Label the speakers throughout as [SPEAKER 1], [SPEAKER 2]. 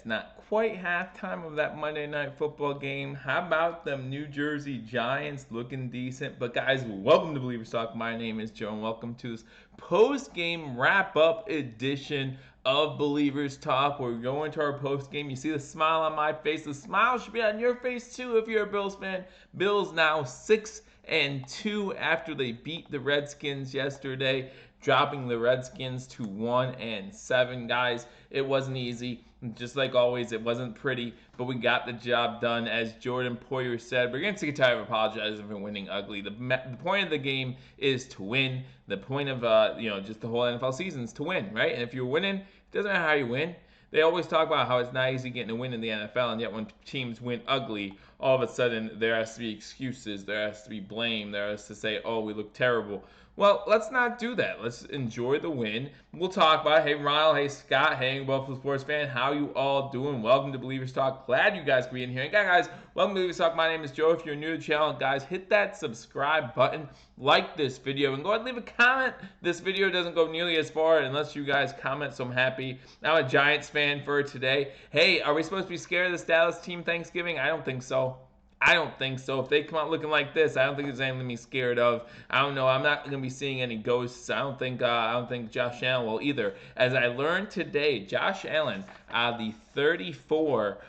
[SPEAKER 1] it's not quite halftime of that Monday Night Football game. How about them New Jersey Giants looking decent? But guys, welcome to Bill-ievers Talk. My name is Joe, and welcome to this post-game wrap-up edition of Bill-ievers Talk. We're going to our post-game. You see the smile on my face. The smile should be on your face too if you're a Bills fan. Bills now 6-2 after they beat the Redskins yesterday, dropping the Redskins to 1-7. Guys, it wasn't easy. Just like always, it wasn't pretty, but we got the job done. As Jordan Poyer said, we're getting sick and tired of apologizing for winning ugly. The point of the game is to win. The point of just the whole NFL season is to win, right? And if you're winning, it doesn't matter how you win. They always talk about how it's not easy getting a win in the NFL, and yet when teams win ugly, all of a sudden there has to be excuses, there has to be blame, there has to say, oh, we look terrible. Well, let's not do that. Let's enjoy the win. We'll talk about it. Hey, Ronald. Hey, Scott. Hey, Buffalo Sports fan. How you all doing? Welcome to Bill-ievers Talk. Glad you guys are being here. And guys, welcome to Bill-ievers Talk. My name is Joe. If you're new to the channel, guys, hit that subscribe button. Like this video. And go ahead and leave a comment. This video doesn't go nearly as far unless you guys comment, so I'm happy. I'm a Giants fan for today. Hey, are we supposed to be scared of this Dallas team Thanksgiving? I don't think so. I don't think so. If they come out looking like this, I don't think there's anything to be scared of. I don't know. I'm not going to be seeing any ghosts. I don't think Josh Allen will either. As I learned today, Josh Allen, the 34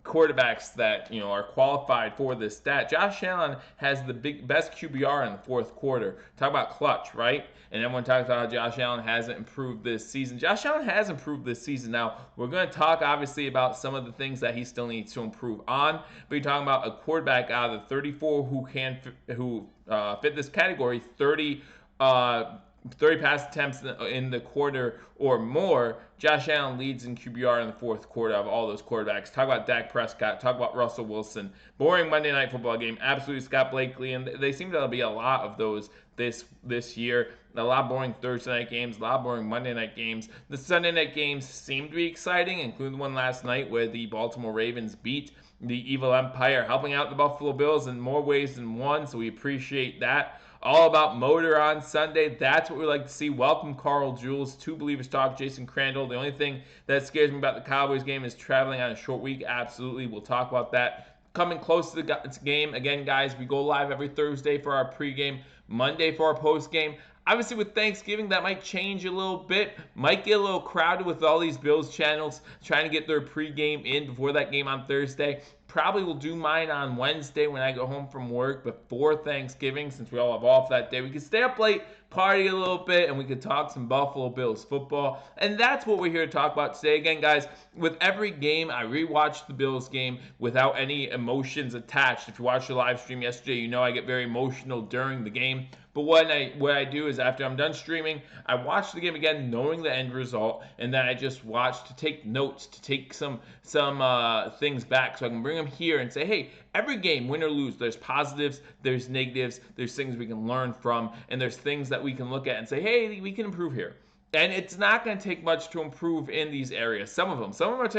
[SPEAKER 1] quarterbacks that are qualified for this stat, Josh Allen has the best QBR in the fourth quarter. Talk about clutch, right? And everyone talks about how Josh Allen hasn't improved this season. Josh Allen has improved this season. Now, we're going to talk, obviously, about some of the things that he still needs to improve on. But you're talking about a quarterback out of the 34 who fit this category, 30 pass attempts in the quarter or more. Josh Allen leads in QBR in the fourth quarter of all those quarterbacks. Talk about Dak Prescott. Talk about Russell Wilson. Boring Monday Night Football game. Absolutely Scott Blakely. And they seem to be a lot of those this year. A lot of boring Thursday night games. A lot of boring Monday night games. The Sunday night games seem to be exciting, including the one last night where the Baltimore Ravens beat the Evil Empire, helping out the Buffalo Bills in more ways than one. So we appreciate that. All about motor on Sunday. That's what we like to see. Welcome, Carl Jules, to Bill-ievers Talk. Jason Crandall. The only thing that scares me about the Cowboys game is traveling on a short week. Absolutely. We'll talk about that. Coming close to the game. Again, guys, we go live every Thursday for our pregame, Monday for our postgame. Obviously, with Thanksgiving, that might change a little bit. Might get a little crowded with all these Bills channels trying to get their pregame in before that game on Thursday. Probably will do mine on Wednesday when I go home from work before Thanksgiving, since we all have off that day. We can stay up late, party a little bit, and we can talk some Buffalo Bills football. And that's what we're here to talk about today. Again, guys, with every game, I rewatched the Bills game without any emotions attached. If you watched the live stream yesterday, you know I get very emotional during the game. But what I do is after I'm done streaming, I watch the game again, knowing the end result, and then I just watch to take notes, to take some things back, so I can bring them here and say, hey, every game, win or lose, there's positives, there's negatives, there's things we can learn from, and there's things that we can look at and say, hey, we can improve here. And it's not going to take much to improve in these areas. Some of them are going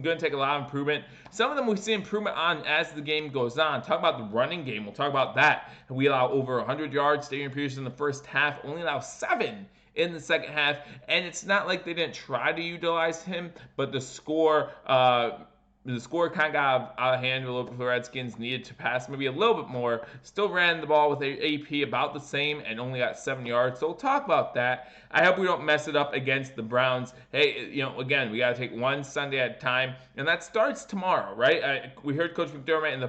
[SPEAKER 1] to take a lot of improvement. Some of them we see improvement on as the game goes on. Talk about the running game. We'll talk about that. We allow over 100 yards. Adrian Peterson in the first half, only allow 7 in the second half. And it's not like they didn't try to utilize him, but the score kind of got out of hand a little bit for the Redskins. Needed to pass maybe a little bit more. Still ran the ball with AP about the same and only got 7 yards. So we'll talk about that. I hope we don't mess it up against the Browns. Hey, again, we got to take one Sunday at a time. And that starts tomorrow, right? We heard Coach McDermott in the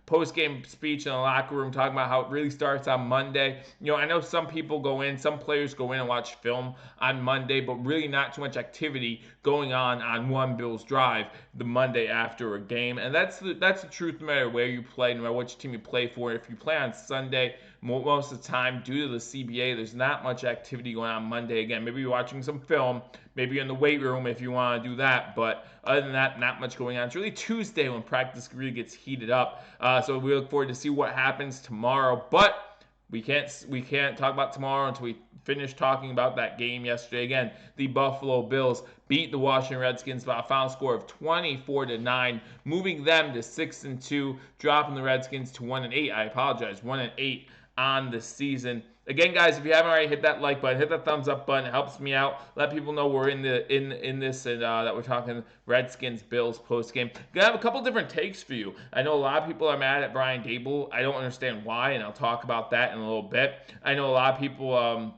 [SPEAKER 1] post-game speech in the locker room talking about how it really starts on Monday. I know some players go in and watch film on Monday, but really not too much activity going on one Bills drive the Monday after a game. And that's the truth no matter where you play, no matter which team you play for. If you play on Sunday, most of the time, due to the CBA, there's not much activity going on Monday. Again, maybe you're watching some film, maybe you're in the weight room if you want to do that, but other than that, not much going on. It's really Tuesday when practice really gets heated up, so we look forward to see what happens tomorrow, but we can't talk about tomorrow until we finish talking about that game yesterday. Again, the Buffalo Bills beat the Washington Redskins by a final score of 24-9, moving them to 6-2, dropping the Redskins to 1-8. I apologize, 1-8 on the season. Again, guys, if you haven't already, hit that like button, hit that thumbs up button. It helps me out. Let people know we're in this and that we're talking Redskins Bills post game. Gonna have a couple different takes for you. I know a lot of people are mad at Brian Daboll. I don't understand why, and I'll talk about that in a little bit. I know a lot of people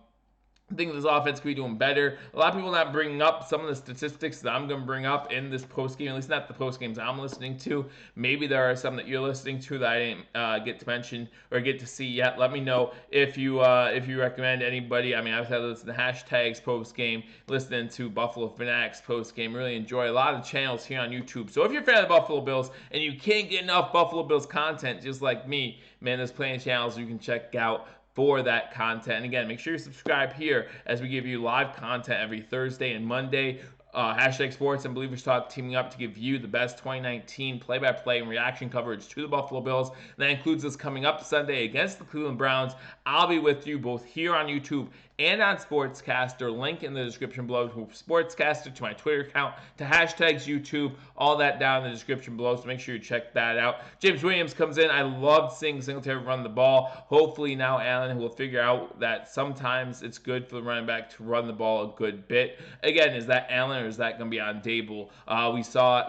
[SPEAKER 1] think this offense could be doing better. A lot of people not bringing up some of the statistics that I'm going to bring up in this post game, at least not the post games I'm listening to. Maybe there are some that you're listening to that I didn't get to mention or get to see yet. Let me know if you recommend anybody. I mean, I've had listened to hashtags post game, listening to Buffalo Fanatics post game. Really enjoy a lot of channels here on YouTube. So if you're a fan of the Buffalo Bills and you can't get enough Buffalo Bills content, just like me, man, there's plenty of channels you can check out for that content. And again, make sure you subscribe here as we give you live content every Thursday and Monday. Hashtag Sports and Bill-ievers Talk teaming up to give you the best 2019 play-by-play and reaction coverage to the Buffalo Bills. That includes us coming up Sunday against the Cleveland Browns. I'll be with you both here on YouTube and on Sportscaster. Link in the description below to Sportscaster, to my Twitter account, to hashtags YouTube, all that down in the description below, so make sure you check that out. James Williams comes in. I loved seeing Singletary run the ball. Hopefully now Allen will figure out that sometimes it's good for the running back to run the ball a good bit. Again, is that Allen or is that going to be on Daboll?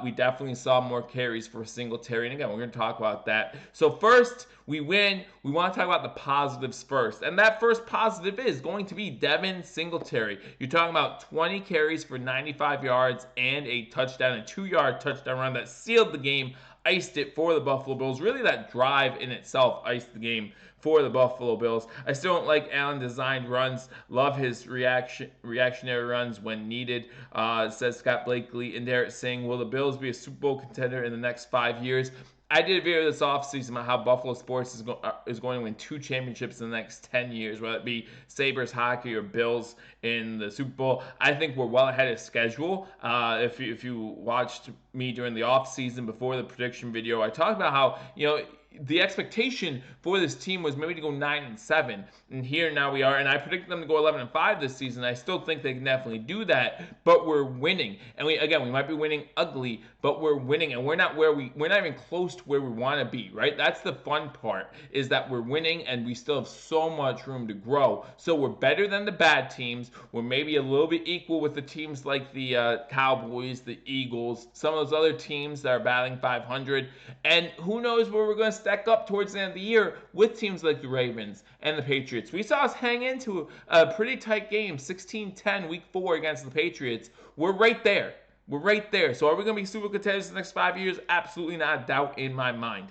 [SPEAKER 1] We definitely saw more carries for Singletary, and again, we're going to talk about that. So first, we win. We want to talk about the positives first. And that first positive is going to be Devin Singletary. You're talking about 20 carries for 95 yards and a touchdown, a 2-yard touchdown run that sealed the game, iced it for the Buffalo Bills. Really, that drive in itself iced the game for the Buffalo Bills. I still don't like Allen designed runs. Love his reactionary runs when needed. Says Scott Blakely. And Derek saying, will the Bills be a Super Bowl contender in the next 5 years? I did a video this offseason about how Buffalo sports is going to win 2 championships in the next 10 years, whether it be Sabres hockey or Bills in the Super Bowl. I think we're well ahead of schedule. If you watched me during the offseason before the prediction video, I talked about how, the expectation for this team was maybe to go 9-7, and here now we are. And I predicted them to go 11-5 this season. I still think they can definitely do that, but we're winning. And we might be winning ugly, but we're winning, and we're not even close to where we want to be. Right? That's the fun part, is that we're winning, and we still have so much room to grow. So we're better than the bad teams. We're maybe a little bit equal with the teams like the Cowboys, the Eagles, some of those other teams that are battling 500, and who knows where we're going to stack up towards the end of the year with teams like the Ravens and the Patriots. We saw us hang into a pretty tight game, 16-10 week 4 against the Patriots. We're right there. We're right there. So are we going to be super contenders in the next 5 years? Absolutely not a doubt in my mind.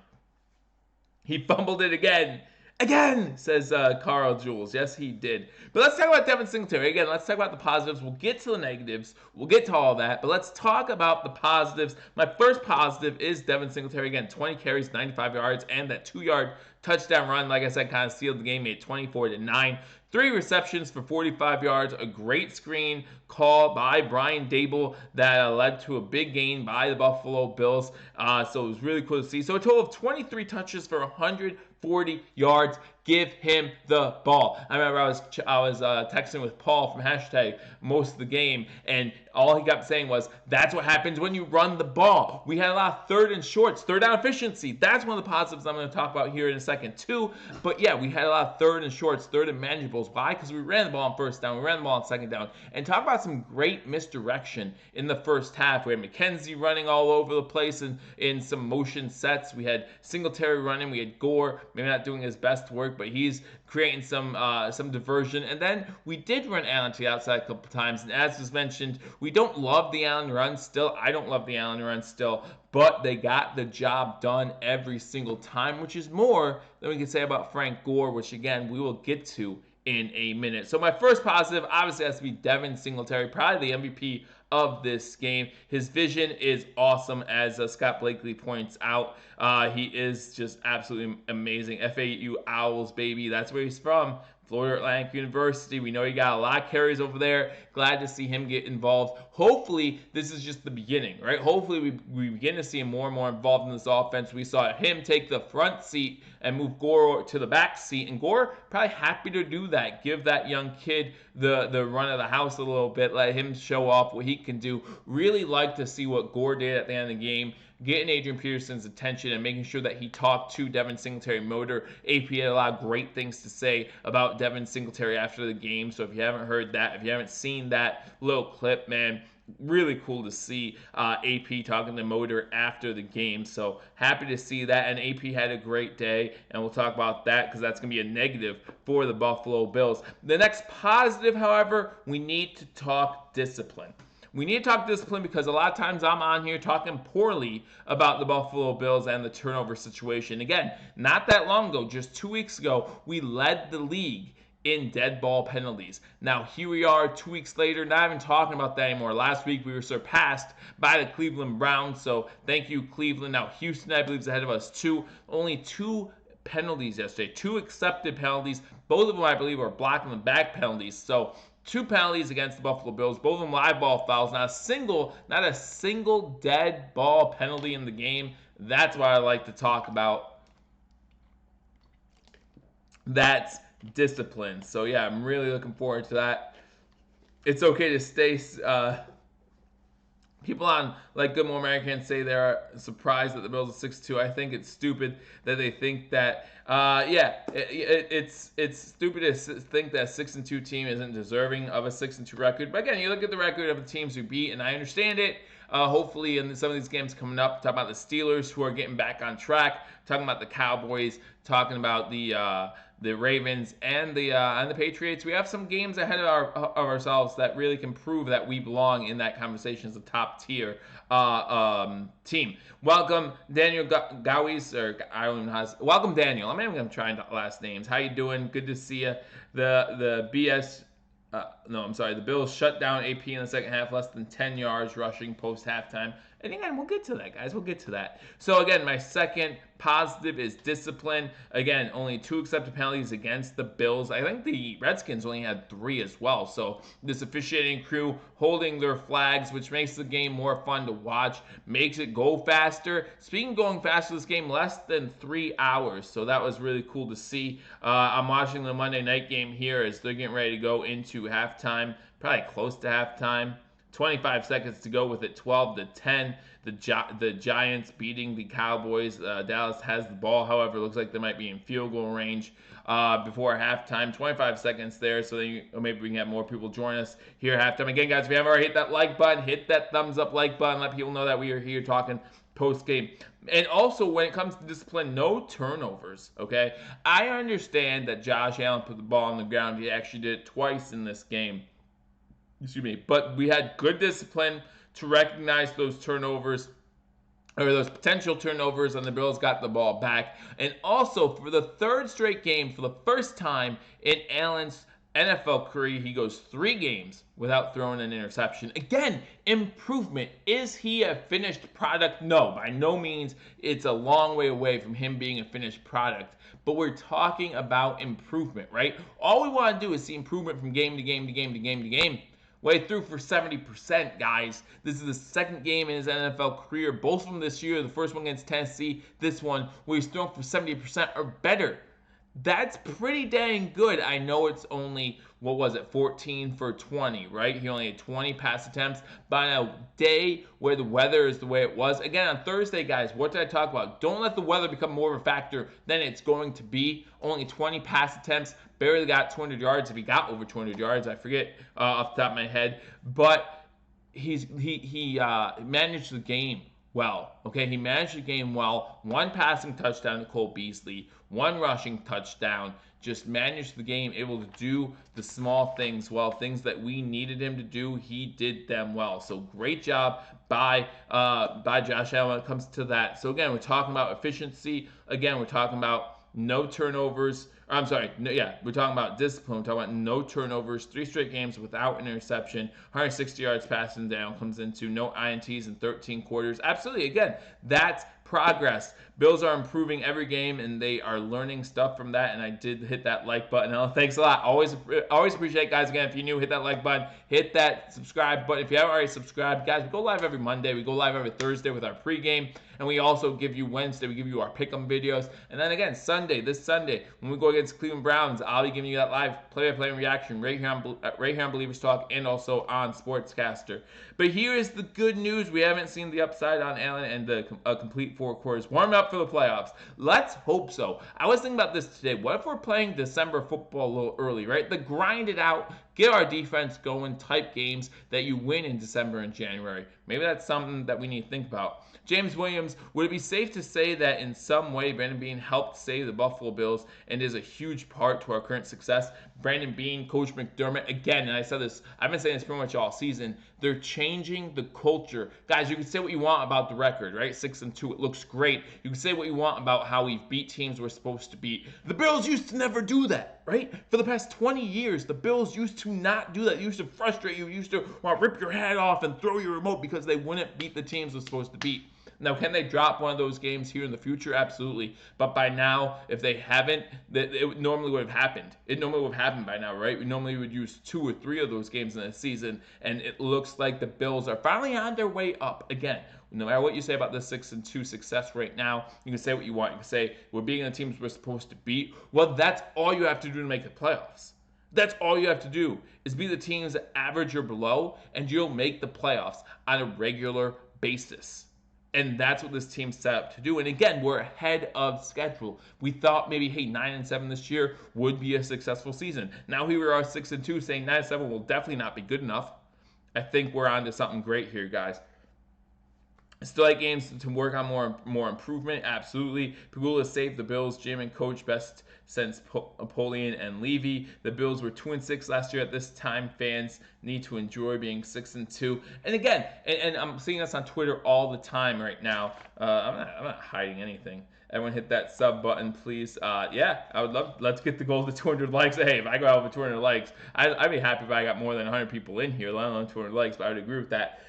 [SPEAKER 1] He fumbled it again. Again, says Carl Jules. Yes, he did. But let's talk about Devin Singletary. Again, let's talk about the positives. We'll get to the negatives. We'll get to all that. But let's talk about the positives. My first positive is Devin Singletary. Again, 20 carries, 95 yards, and that 2-yard touchdown run, like I said, kind of sealed the game, made 24-9. 3 receptions for 45 yards, a great screen call by Brian Daboll that led to a big gain by the Buffalo Bills. So it was really cool to see. So a total of 23 touches for 140 yards. Give him the ball. I remember I was texting with Paul from hashtag most of the game, and all he kept saying was, that's what happens when you run the ball. We had a lot of third and shorts, third down efficiency. That's one of the positives I'm going to talk about here in a second too. But yeah, we had a lot of third and shorts, third and manageables. Why? Because we ran the ball on first down, we ran the ball on second down. And talk about some great misdirection in the first half. We had McKenzie running all over the place in some motion sets. We had Singletary running. We had Gore maybe not doing his best work, but he's creating some diversion. And then we did run Allen to the outside a couple times. And as was mentioned, we don't love the Allen run still. I don't love the Allen run still. But they got the job done every single time, which is more than we can say about Frank Gore, which, again, we will get to in a minute. So my first positive obviously has to be Devin Singletary, probably the MVP of this game. His vision is awesome, as Scott Blakely points out. He is just absolutely amazing. FAU Owls, baby. That's where he's from. Florida Atlantic University. We know he got a lot of carries over there. Glad to see him get involved. Hopefully, this is just the beginning, right? Hopefully, we begin to see him more and more involved in this offense. We saw him take the front seat and move Gore to the back seat. And Gore probably happy to do that. Give that young kid the run of the house a little bit. Let him show off what he can do. Really like to see what Gore did at the end of the game. getting Adrian Peterson's attention and making sure that he talked to Devin Singletary motor. AP had a lot of great things to say about Devin Singletary after the game. So if you haven't heard that, if you haven't seen that little clip, man, really cool to see AP talking to Motor after the game. So happy to see that. And AP had a great day, and we'll talk about that because that's going to be a negative for the Buffalo Bills. The next positive, however, we need to talk discipline. We need to talk discipline because a lot of times I'm on here talking poorly about the Buffalo Bills and the turnover situation. Again, not that long ago, just 2 weeks ago, we led the league in dead ball penalties. Now, here we are 2 weeks later, not even talking about that anymore. Last week, we were surpassed by the Cleveland Browns, so thank you, Cleveland. Now, Houston, I believe, is ahead of us, too. Only 2 penalties yesterday, 2 accepted penalties. Both of them, I believe, are blocking the back penalties, so 2 penalties against the Buffalo Bills, both of them live ball fouls, not a single dead ball penalty in the game. That's what I like to talk about. That's discipline. So yeah, I'm really looking forward to that. It's okay to stay people on like Good Morning American say they're surprised that the Bills are 6-2. I think it's stupid that they think that it's stupid to think that a 6-2 team isn't deserving of a 6-2 record. But again, you look at the record of the teams who beat, and I understand it. Hopefully in some of these games coming up, talking about the Steelers who are getting back on track, talking about the Cowboys, talking about the Ravens and the Patriots. We have some games ahead of ourselves that really can prove that we belong in that conversation as a top tier team. Welcome, Daniel Gowis, or I don't know how to, welcome, Daniel. I'm not even going to try last names. How you doing? Good to see you. The Bills shut down AP in the second half, less than 10 yards rushing post halftime. And again, we'll get to that, guys. We'll get to that. So again, my second positive is discipline. Again, only 2 accepted penalties against the Bills. I think the Redskins only had 3 as well. So this officiating crew holding their flags, which makes the game more fun to watch, makes it go faster. Speaking of going faster, this game less than 3 hours. So that was really cool to see. I'm watching the Monday night game here as they're getting ready to go into halftime, probably close to halftime. 25 seconds to go with it, 12-10. The Giants beating the Cowboys. Dallas has the ball, however, looks like they might be in field goal range before halftime. 25 seconds there, so then maybe we can have more people join us here at halftime. Again, guys, if you haven't already hit that like button, hit that thumbs up like button. Let people know that we are here talking post game. And also, when it comes to discipline, no turnovers, okay? I understand that Josh Allen put the ball on the ground. He actually did it twice in this game. But we had good discipline to recognize those turnovers, or those potential turnovers, and the Bills got the ball back. And also, for the 3rd straight game, for the first time in Allen's NFL career, he goes 3 games without throwing an interception. Again, improvement. Is he a finished product? No, by no means. It's a long way away from him being a finished product. But we're talking about improvement, right? All we want to do is see improvement from game to game to game to game to game. Way through for 70%, guys. This is the 2nd game in his NFL career. Both of them this year. The first one against Tennessee. This one where he's thrown for 70% or better. That's pretty dang good. I know it's only, 14 for 20, right? He only had 20 pass attempts. But on a day where the weather is the way it was. Again, on Thursday, guys, what did I talk about? Don't let the weather become more of a factor than it's going to be. Only 20 pass attempts. Barely got 200 yards if he got over 200 yards. I forget off the top of my head. But he managed the game well. Okay, he managed the game well. 1 passing touchdown to Cole Beasley. 1 rushing touchdown. Just managed the game, able to do the small things well. Things that we needed him to do, he did them well. So great job by Josh Allen when it comes to that. So again, we're talking about efficiency. Again, we're talking about no turnovers. We're talking about discipline. We're talking about no turnovers, 3 straight games without an interception, 160 yards passing down, comes into no INTs in 13 quarters. Absolutely, again, that's progress. Bills are improving every game, and they are learning stuff from that. And I did hit that like button. Thanks a lot. Always appreciate it, guys. Again, if you're new, hit that like button. Hit that subscribe button. If you haven't already subscribed, guys, we go live every Monday. We go live every Thursday with our pregame. And we also give you Wednesday, we give you our pick'em videos. And then again, this Sunday, when we go against Cleveland Browns, I'll be giving you that live play-by-play reaction right here on Bill-ievers Talk and also on Sportscaster. But here is the good news. We haven't seen the upside on Allen and the complete 4 quarters. Warm up for the playoffs. Let's hope so. I was thinking about this today. What if we're playing December football a little early, right? The grind it out, get our defense going type games that you win in December and January. Maybe that's something that we need to think about. James Williams, would it be safe to say that in some way Brandon Beane helped save the Buffalo Bills and is a huge part to our current success? Brandon Beane, Coach McDermott, again, and I said this, I've been saying this pretty much all season, they're changing the culture. Guys, you can say what you want about the record, right? 6-2, it looks great. You can say what you want about how we've beat teams we're supposed to beat. The Bills used to never do that, right? For the past 20 years, the Bills used to not do that. They used to frustrate you. Used to want to rip your head off and throw your remote because they wouldn't beat the teams they're supposed to beat. Now, can they drop one of those games here in the future? Absolutely. But by now, if they haven't, it normally would have happened. It normally would have happened by now, right? We normally would use 2 or 3 of those games in a season, and it looks like the Bills are finally on their way up again. No matter what you say about the 6-2 success right now, you can say what you want. You can say we're beating the teams we're supposed to beat. Well, that's all you have to do to make the playoffs. That's all you have to do is be the teams that average or below, and you'll make the playoffs on a regular basis. And that's what this team's set up to do. And again, we're ahead of schedule. We thought maybe, hey, 9-7 this year would be a successful season. Now here we are 6-2, saying 9-7 will definitely not be good enough. I think we're on to something great here, guys. Still like games to work on more improvement, absolutely. Pagula saved the Bills, Jim and coach best since Napoleon and Levy. The Bills were 2-6 last year. At this time, fans need to enjoy being 6-2. And again, and I'm seeing this on Twitter all the time right now. I'm not hiding anything. Everyone hit that sub button, please. Yeah, I would love. Let's get the goal to 200 likes. Hey, if I go out with 200 likes, I'd be happy if I got more than 100 people in here, let alone 200 likes. But I would agree with that.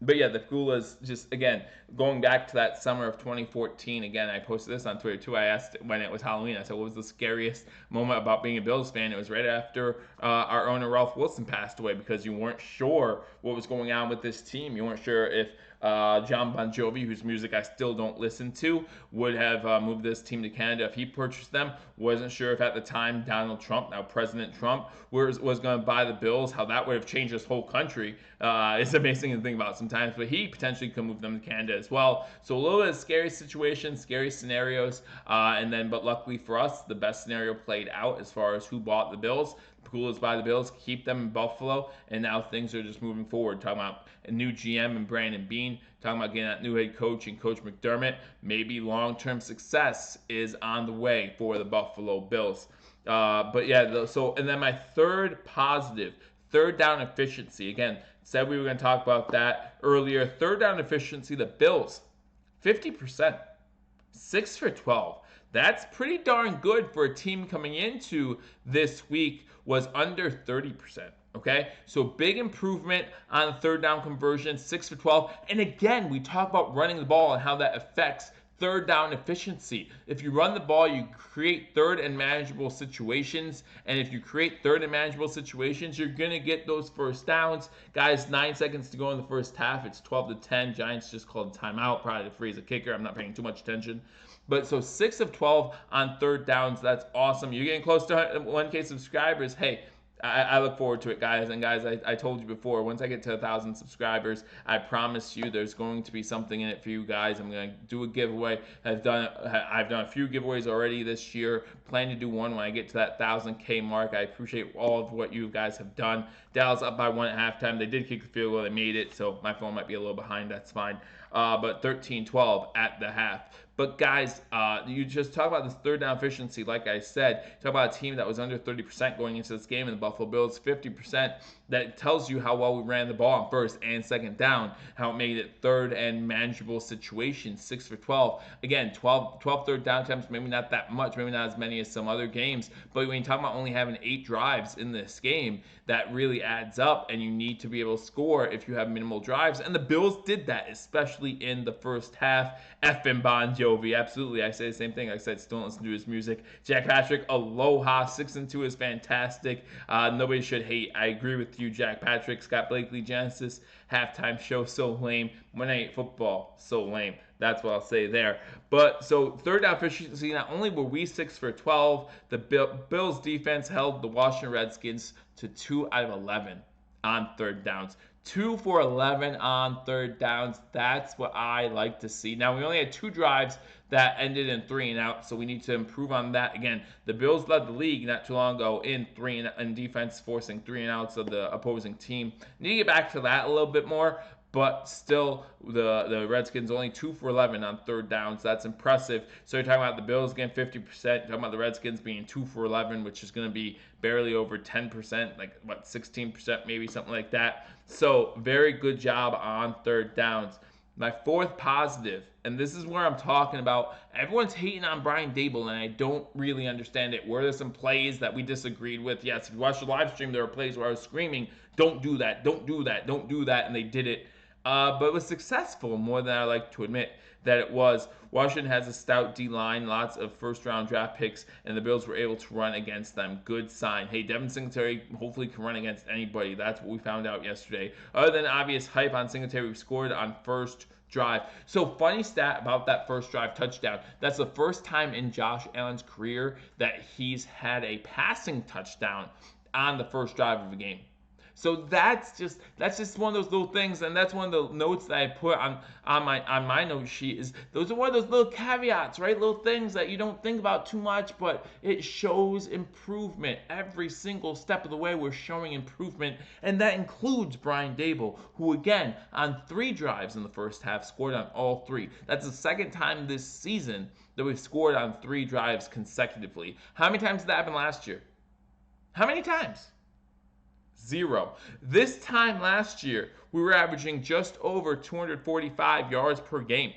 [SPEAKER 1] But yeah, the Gulas, just again, going back to that summer of 2014, again, I posted this on Twitter too. I asked when it was Halloween, I said, what was the scariest moment about being a Bills fan? It was right after our owner, Ralph Wilson, passed away, because you weren't sure what was going on with this team. You weren't sure if John Bon Jovi, whose music I still don't listen to, would have moved this team to Canada if he purchased them. Wasn't sure if at the time Donald Trump, now President Trump, was going to buy the Bills, how that would have changed this whole country. It's amazing to think about sometimes, but he potentially could move them to Canada as well. So a little bit of scary situations, scary scenarios, but luckily for us, the best scenario played out as far as who bought the Bills. Pujols by the Bills, keep them in Buffalo, and now things are just moving forward. Talking about a new GM and Brandon Beane, talking about getting that new head coach and Coach McDermott. Maybe long-term success is on the way for the Buffalo Bills. But yeah, and then my third positive, third down efficiency. Again, said we were going to talk about that earlier. Third down efficiency, the Bills, 50%, 6 for 12. That's pretty darn good for a team coming into this week was under 30%. Okay, so big improvement on third down conversion, 6 for 12. And again, we talk about running the ball and how that affects third down efficiency. If you run the ball, you create third and manageable situations. And if you create third and manageable situations, you're going to get those first downs. Guys, 9 seconds to go in the first half. It's 12-10. Giants just called a timeout, probably to freeze a kicker. I'm not paying too much attention. But so 6 of 12 on third downs. That's awesome. You're getting close to 1K subscribers. Hey, I look forward to it, guys. And guys, I told you before, once I get to 1,000 subscribers, I promise you there's going to be something in it for you guys. I'm going to do a giveaway. I've done a few giveaways already this year. Plan to do one when I get to that 1,000K mark. I appreciate all of what you guys have done. Dallas up by 1 at halftime. They did kick the field goal. They made it, so my phone might be a little behind. That's fine. But 13-12 at the half. But guys, you just talk about this third down efficiency. Like I said, talk about a team that was under 30% going into this game, and the Buffalo Bills 50%. That tells you how well we ran the ball on first and second down, how it made it third and manageable situations, 6 for 12. Again, 12 third down attempts, maybe not that much, maybe not as many as some other games, but when you talk about only having 8 drives in this game, that really adds up, and you need to be able to score if you have minimal drives, and the Bills did that, especially in the first half. Effing Bon Jovi, absolutely, I say the same thing. Like I said, still don't listen to his music. Jack Patrick, aloha, 6-2 is fantastic. Nobody should hate. I agree with you, Jack Patrick. Scott Blakely, Genesis, halftime show, so lame. Monday Night Football, so lame. That's what I'll say there. But so third down efficiency, not only were we 6 for 12, the Bills defense held the Washington Redskins to 2 out of 11 on third downs. 2 for 11 on third downs. That's what I like to see. Now, we only had 2 drives that ended in 3 and out, so we need to improve on that. Again, the Bills led the league not too long ago in defense, forcing 3 and outs of the opposing team. Need to get back to that a little bit more, but still, the Redskins only 2 for 11 on third downs. That's impressive. So you're talking about the Bills getting 50%, talking about the Redskins being 2 for 11, which is going to be barely over 10%, like what, 16% maybe, something like that. So very good job on third downs. My fourth positive, and this is where I'm talking about, everyone's hating on Brian Daboll, and I don't really understand it. Were there some plays that we disagreed with? Yes, if you watch the live stream, there were plays where I was screaming, don't do that, don't do that, don't do that, and they did it. But it was successful more than I like to admit that it was. Washington has a stout D-line, lots of first-round draft picks, and the Bills were able to run against them. Good sign. Hey, Devin Singletary hopefully can run against anybody. That's what we found out yesterday. Other than obvious hype on Singletary, we scored on first drive. So funny stat about that first drive touchdown. That's the first time in Josh Allen's career that he's had a passing touchdown on the first drive of a game. So that's just one of those little things, and that's one of the notes that I put on my note sheet. Is those are one of those little caveats, right? Little things that you don't think about too much, but it shows improvement every single step of the way. We're showing improvement, and that includes Brian Daboll, who again on 3 drives in the first half scored on all 3. That's the second time this season that we've scored on 3 drives consecutively. How many times did that happen last year? How many times? 0. This time last year, we were averaging just over 245 yards per game.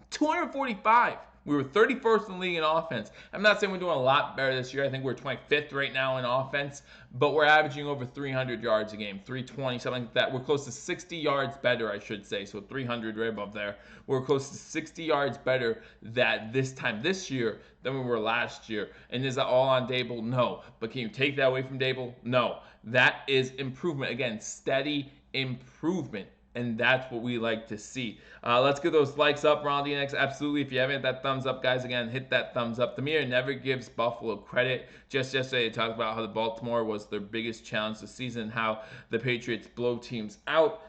[SPEAKER 1] 245. We were 31st in the league in offense. I'm not saying we're doing a lot better this year. I think we're 25th right now in offense, but we're averaging over 300 yards a game, 320, something like that. We're close to 60 yards better, I should say. So 300 right above there. We're close to 60 yards better this time this year than we were last year. And is that all on Daboll? No. But can you take that away from Daboll? No. That is improvement. Again, steady improvement. And that's what we like to see. Let's get those likes up, Ronald DNX. Absolutely. If you haven't hit that thumbs up, guys, again, hit that thumbs up. The media never gives Buffalo credit. Just yesterday, they talked about how the Baltimore was their biggest challenge this season, how the Patriots blow teams out.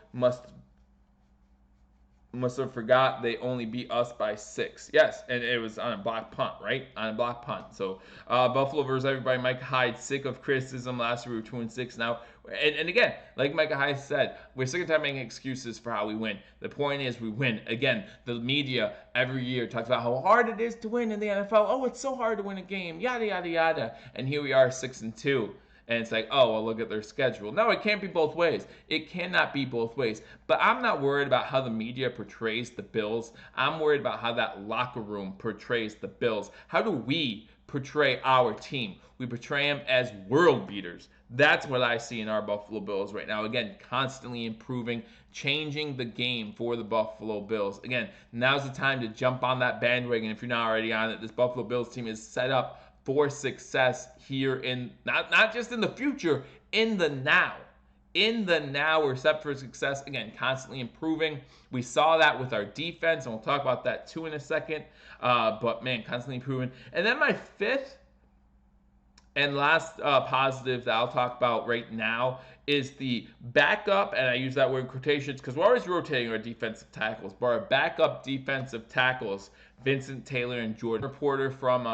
[SPEAKER 1] Must have forgot they only beat us by 6. Yes, and it was on a block punt, right? On a block punt. So Buffalo versus everybody. Mike Hyde, sick of criticism. Last year we were 2-6. Now, and again, like Micah Hyde said, we're sick of time making excuses for how we win. The point is we win. Again, the media every year talks about how hard it is to win in the NFL. Oh, it's so hard to win a game. Yada, yada, yada. And here we are 6-2. And it's like, oh, well, look at their schedule. No, it can't be both ways. It cannot be both ways. But I'm not worried about how the media portrays the Bills. I'm worried about how that locker room portrays the Bills. How do we portray our team? We portray them as world beaters. That's what I see in our Buffalo Bills right now. Again, constantly improving, changing the game for the Buffalo Bills. Again, now's the time to jump on that bandwagon if you're not already on it. This Buffalo Bills team is set up for success here in, not just in the future, in the now. In the now, we're set for success. Again, constantly improving. We saw that with our defense, and we'll talk about that too in a second. But man, constantly improving. And then my fifth and last positive that I'll talk about right now is the backup, and I use that word in quotations because we're always rotating our defensive tackles, but our backup defensive tackles, Vincent Taylor and Jordan. Reporter from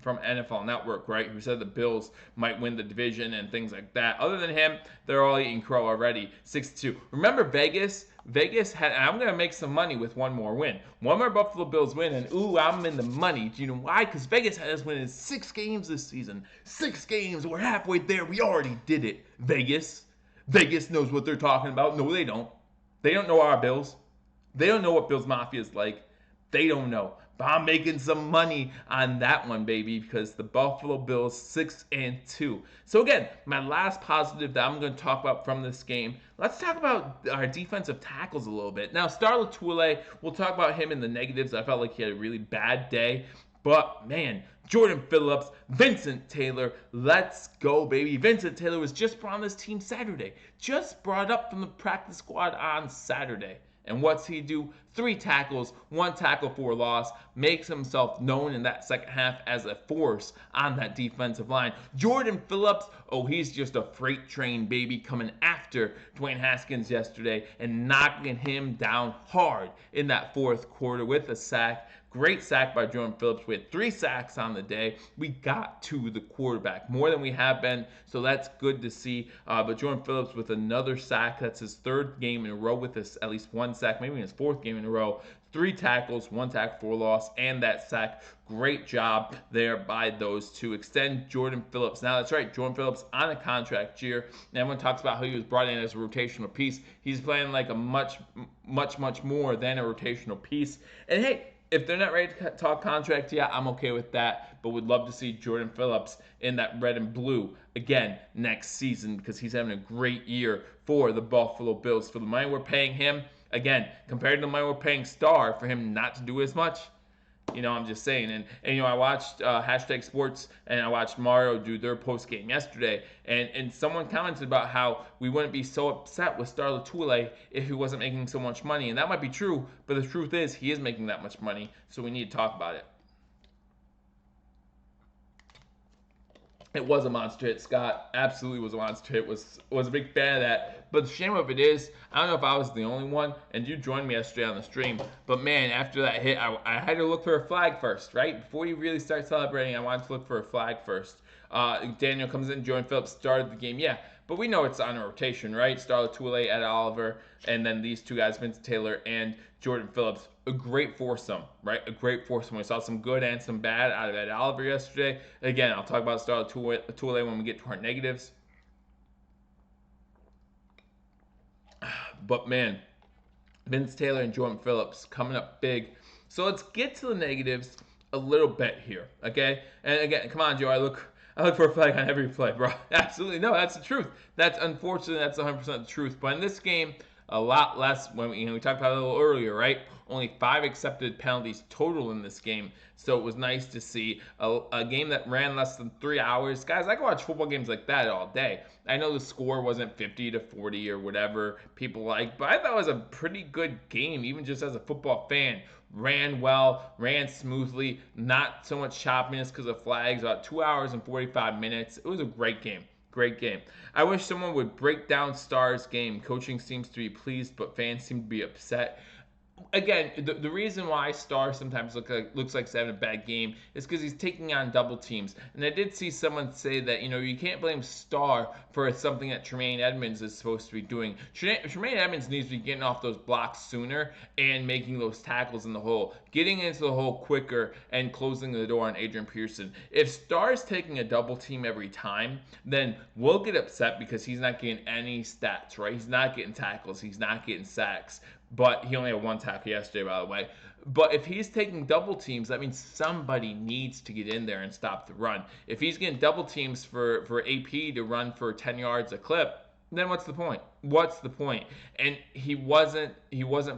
[SPEAKER 1] NFL Network, right, who said the Bills might win the division and things like that. Other than him, they're all eating crow already, 6-2. Remember Vegas? Vegas had, and I'm going to make some money with one more win. One more Buffalo Bills win, and ooh, I'm in the money. Do you know why? Because Vegas had us winning 6 games this season. 6 games. We're halfway there. We already did it, Vegas. Vegas knows what they're talking about. No, they don't. They don't know our Bills. They don't know what Bills Mafia is like. They don't know. But I'm making some money on that one, baby, because the Buffalo Bills 6-2. So again, my last positive that I'm going to talk about from this game. Let's talk about our defensive tackles a little bit. Now, Star Lotulelei, we'll talk about him in the negatives. I felt like he had a really bad day. But man, Jordan Phillips, Vincent Taylor, let's go, baby. Vincent Taylor was just brought on this team Saturday. Just brought up from the practice squad on Saturday. And what's he do? 3 tackles, 1 tackle for a loss, makes himself known in that second half as a force on that defensive line. Jordan Phillips, oh, he's just a freight train, baby, coming after Dwayne Haskins yesterday and knocking him down hard in that fourth quarter with a sack. Great sack by Jordan Phillips. We had 3 sacks on the day. We got to the quarterback more than we have been, so that's good to see. But Jordan Phillips with another sack. That's his 3rd game in a row with this, at least 1 sack, maybe his 4th game in a row. 3 tackles, 1 tackle for a loss, and that sack. Great job there by those 2. Extend Jordan Phillips. Now, that's right, Jordan Phillips on a contract year. And everyone talks about how he was brought in as a rotational piece. He's playing like a much more than a rotational piece. And hey, if they're not ready to talk contract yet, I'm okay with that. But would love to see Jordan Phillips in that red and blue again next season because he's having a great year for the Buffalo Bills. For the money we're paying him, again, compared to the money we're paying Star for him not to do as much, I'm just saying. And I watched Hashtag Sports and I watched Mario do their post game yesterday. And someone commented about how we wouldn't be so upset with Star Lotulelei if he wasn't making so much money. And that might be true, but the truth is he is making that much money. So we need to talk about it. It was a monster hit, Scott. Absolutely was a monster hit. Was a big fan of that. But the shame of it is, I don't know if I was the only one, and you joined me yesterday on the stream. But man, after that hit, I had to look for a flag first, right? Before you really start celebrating, I wanted to look for a flag first. Daniel comes in, Jordan Phillips started the game, yeah. But we know it's on a rotation, right? Star Lotulelei, Ed Oliver, and then these 2 guys, Vincent Taylor and Jordan Phillips. A great foursome, right? A great foursome. We saw some good and some bad out of Ed Oliver yesterday. Again, I'll talk about Star Lotulelei when we get to our negatives. But man, Vince Taylor and Jordan Phillips coming up big. So let's get to the negatives a little bit here, okay? And again, come on, Joe. I look for a flag on every play, bro. Absolutely. No, that's the truth. That's unfortunately, that's 100% the truth. But in this game, a lot less. When we talked about it a little earlier, right? Only 5 accepted penalties total in this game. So it was nice to see a game that ran less than 3 hours. Guys, I can watch football games like that all day. I know the score wasn't 50-40 or whatever people like, but I thought it was a pretty good game, even just as a football fan. Ran well, ran smoothly, not so much choppiness because of flags. About 2 hours and 45 minutes. It was a great game. Great game. I wish someone would break down Star's game. Coaching seems to be pleased, but fans seem to be upset. Again, the reason why Star sometimes looks like he's having a bad game is because he's taking on double teams. And I did see someone say that, you can't blame Star for something that Tremaine Edmonds is supposed to be doing. Tremaine Edmonds needs to be getting off those blocks sooner and making those tackles in the hole, getting into the hole quicker and closing the door on Adrian Pearson. If Star's taking a double team every time, then we'll get upset because he's not getting any stats, right? He's not getting tackles. He's not getting sacks. But he only had 1 tackle yesterday, by the way. But if he's taking double teams, that means somebody needs to get in there and stop the run. If he's getting double teams for AP to run for 10 yards a clip, then what's the point? What's the point? And he wasn't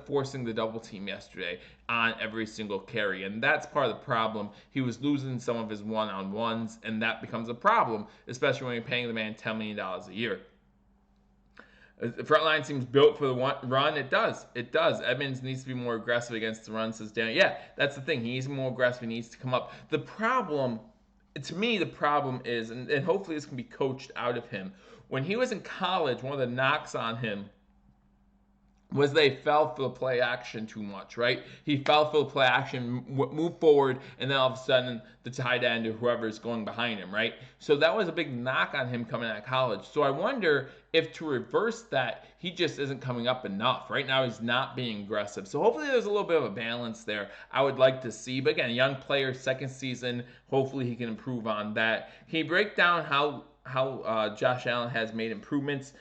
[SPEAKER 1] forcing the double team yesterday on every single carry. And that's part of the problem. He was losing some of his one-on-ones, and that becomes a problem, especially when you're paying the man $10 million a year. The front line seems built for the run. It does. Edmonds needs to be more aggressive against the run, says Daniel. Yeah, that's the thing. He needs more aggressive. He needs to come up. The problem, to me, is, and hopefully this can be coached out of him. When he was in college, one of the knocks on him was they fell for the play action too much, right? He fell for the play action, moved forward, and then all of a sudden the tight end or whoever is going behind him, right? So that was a big knock on him coming out of college. So I wonder if to reverse that, he just isn't coming up enough. Right now he's not being aggressive. So hopefully there's a little bit of a balance there. I would like to see, but again, young player, second season, hopefully he can improve on that. Can you break down how Josh Allen has made improvements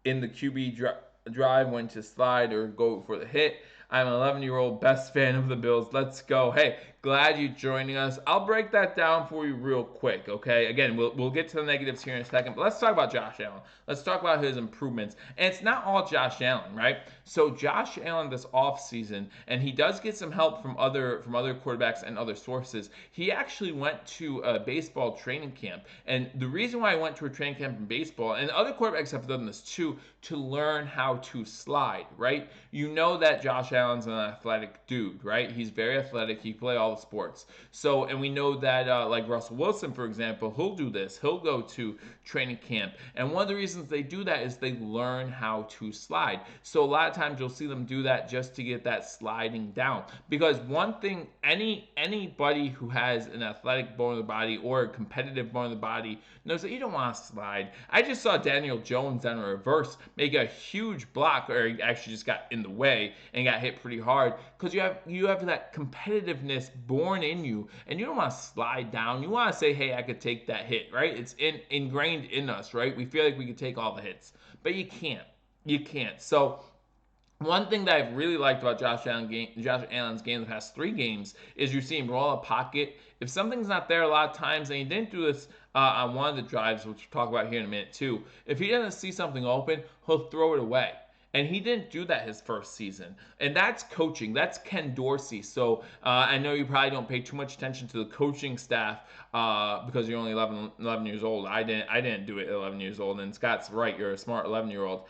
[SPEAKER 1] in the drive, when to slide or go for the hit. I'm an 11-year-old best fan of the Bills. Let's go. Hey, glad you're joining us. I'll break that down for you real quick, okay? Again, we'll get to the negatives here in a second, but let's talk about Josh Allen. Let's talk about his improvements. And it's not all Josh Allen, right? So Josh Allen this offseason, and he does get some help from other quarterbacks and other sources. He actually went to a baseball training camp. And the reason why I went to a training camp in baseball, and other quarterbacks have done this too, to learn how to slide, right? You know that Josh Allen's an athletic dude, right? He's very athletic. He can play all the sports. So, and we know that like Russell Wilson, for example, he'll do this. He'll go to training camp. And one of the reasons they do that is they learn how to slide. So a lot of times you'll see them do that just to get that sliding down. Because one thing, anybody who has an athletic bone in the body or a competitive bone in the body knows that you don't want to slide. I just saw Daniel Jones on a reverse make a huge block, or he actually just got in the way and got hit pretty hard, because you have that competitiveness born in you, and you don't want to slide down. You want to say, hey, I could take that hit, right? It's ingrained in us, right? We feel like we could take all the hits, but you can't. You can't. So one thing that I've really liked about Josh Allen's game the past 3 games is you see him roll a pocket. If something's not there a lot of times, and he didn't do this on one of the drives, which we'll talk about here in a minute too, if he doesn't see something open, he'll throw it away. And he didn't do that his first season. And that's coaching. That's Ken Dorsey. So I know you probably don't pay too much attention to the coaching staff because you're only 11 years old. I didn't do it at 11 years old. And Scott's right. You're a smart 11-year-old.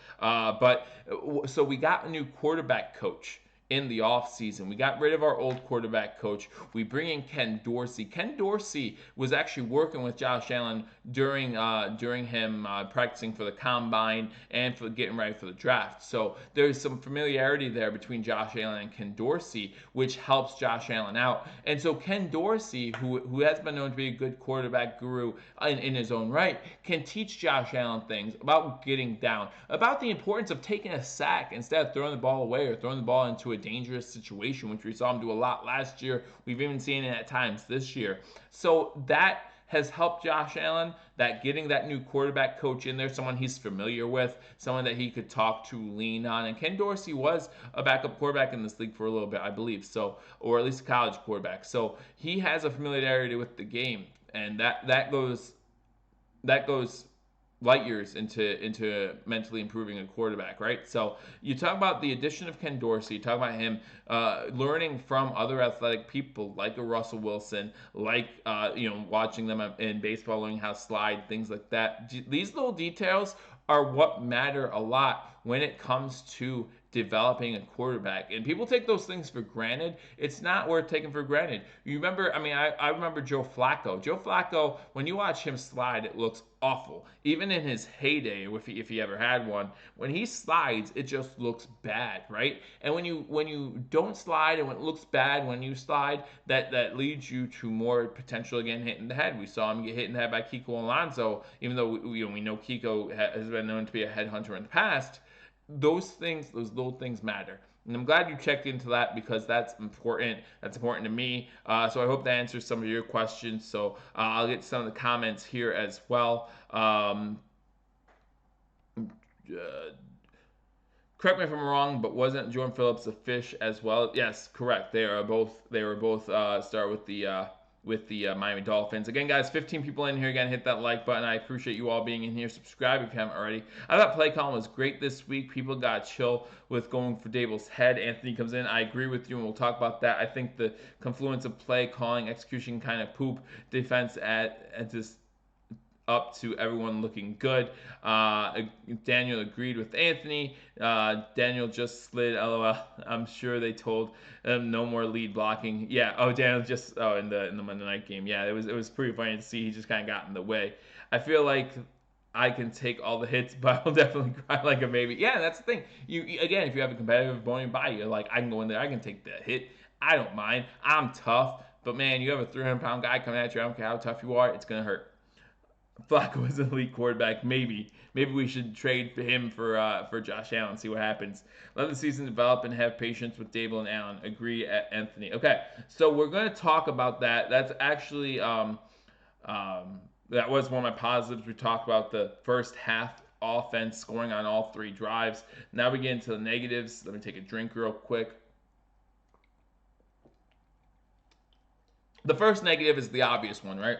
[SPEAKER 1] So we got a new quarterback coach in the offseason. We got rid of our old quarterback coach. We bring in Ken Dorsey. Ken Dorsey was actually working with Josh Allen during him practicing for the combine and for getting ready for the draft. So there's some familiarity there between Josh Allen and Ken Dorsey, which helps Josh Allen out. And so Ken Dorsey, who has been known to be a good quarterback guru in his own right, can teach Josh Allen things about getting down, about the importance of taking a sack instead of throwing the ball away or throwing the ball into a dangerous situation, which we saw him do a lot last year. We've even seen it at times this year. So that has helped Josh Allen, that getting that new quarterback coach in there, someone he's familiar with, someone that he could talk to, lean on. And Ken Dorsey was a backup quarterback in this league for a little bit, I believe, so, or at least a college quarterback. So he has a familiarity with the game, and that goes light years into mentally improving a quarterback, right? So you talk about the addition of Ken Dorsey, you talk about him learning from other athletic people like a Russell Wilson, like watching them in baseball, learning how to slide, things like that. These little details are what matter a lot when it comes to developing a quarterback. And people take those things for granted. It's not worth taking for granted. You remember, I remember Joe Flacco. Joe Flacco, when you watch him slide, it looks awful. Even in his heyday, if he ever had one, when he slides, it just looks bad, right? And when you don't slide and when it looks bad when you slide, that leads you to more potential again hitting the head. We saw him get hit in the head by Kiko Alonso, even though we know Kiko has been known to be a headhunter in the past. Those little things matter. And I'm glad you checked into that because that's important. That's important to me. So I hope that answers some of your questions. So I'll get to some of the comments here as well. Correct me if I'm wrong, but wasn't Jordan Phillips a fish as well? Yes, correct. They were both start with the Miami Dolphins. Again, guys, 15 people in here. Again, hit that like button. I appreciate you all being in here. Subscribe if you haven't already. I thought play calling was great this week. People got chill with going for Dable's head. Anthony comes in. I agree with you, and we'll talk about that. I think the confluence of play calling, execution, kind of poop, defense at just up to everyone looking good. Daniel agreed with Anthony. Daniel just slid. LOL. I'm sure they told him no more lead blocking. Yeah. Oh, Daniel just. Oh, in the Monday night game. Yeah, it was pretty funny to see. He just kind of got in the way. I feel like I can take all the hits, but I'll definitely cry like a baby. Yeah, that's the thing. If you have a competitive bone in your body, you're like, I can go in there. I can take the hit. I don't mind. I'm tough. But man, you have a 300-pound guy coming at you. I don't care how tough you are. It's gonna hurt. Flacco is an elite quarterback. Maybe we should trade him for Josh Allen. See what happens. Let the season develop and have patience with Dable and Allen. Agree, Anthony. Okay, so we're going to talk about that. That's actually That was one of my positives. We talked about the first half offense scoring on all 3 drives. Now we get into the negatives. Let me take a drink real quick. The first negative is the obvious one, right?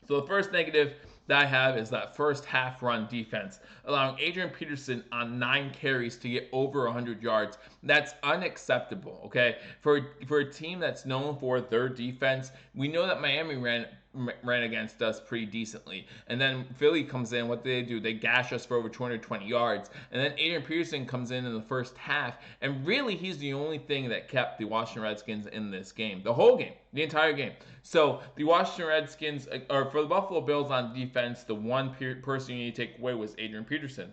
[SPEAKER 1] So the first negative that I have is that first half run defense, allowing Adrian Peterson on 9 carries to get over 100 yards. That's unacceptable, okay? For a team that's known for their defense, we know that Miami ran against us pretty decently. And then Philly comes in, what do? They gash us for over 220 yards. And then Adrian Peterson comes in the first half, and really he's the only thing that kept the Washington Redskins in this game. The whole game, the entire game. So the Washington Redskins, or for the Buffalo Bills on defense, the one person you need to take away was Adrian Peterson.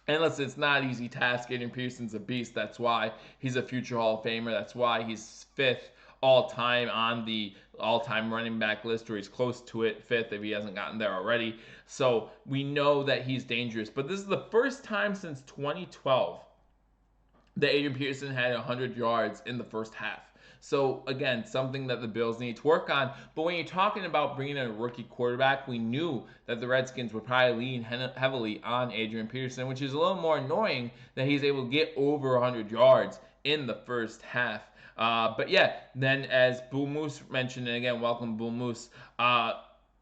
[SPEAKER 1] And listen, it's not an easy task. Adrian Peterson's a beast. That's why he's a future Hall of Famer. That's why he's 5th all-time on the all-time running back list, or he's close to it, 5th if he hasn't gotten there already. So we know that he's dangerous. But this is the first time since 2012 that Adrian Peterson had 100 yards in the first half. So again, something that the Bills need to work on. But when you're talking about bringing in a rookie quarterback, we knew that the Redskins would probably lean heavily on Adrian Peterson, which is a little more annoying that he's able to get over 100 yards in the first half. But yeah, then as Bull Moose mentioned, and again, welcome Bull Moose,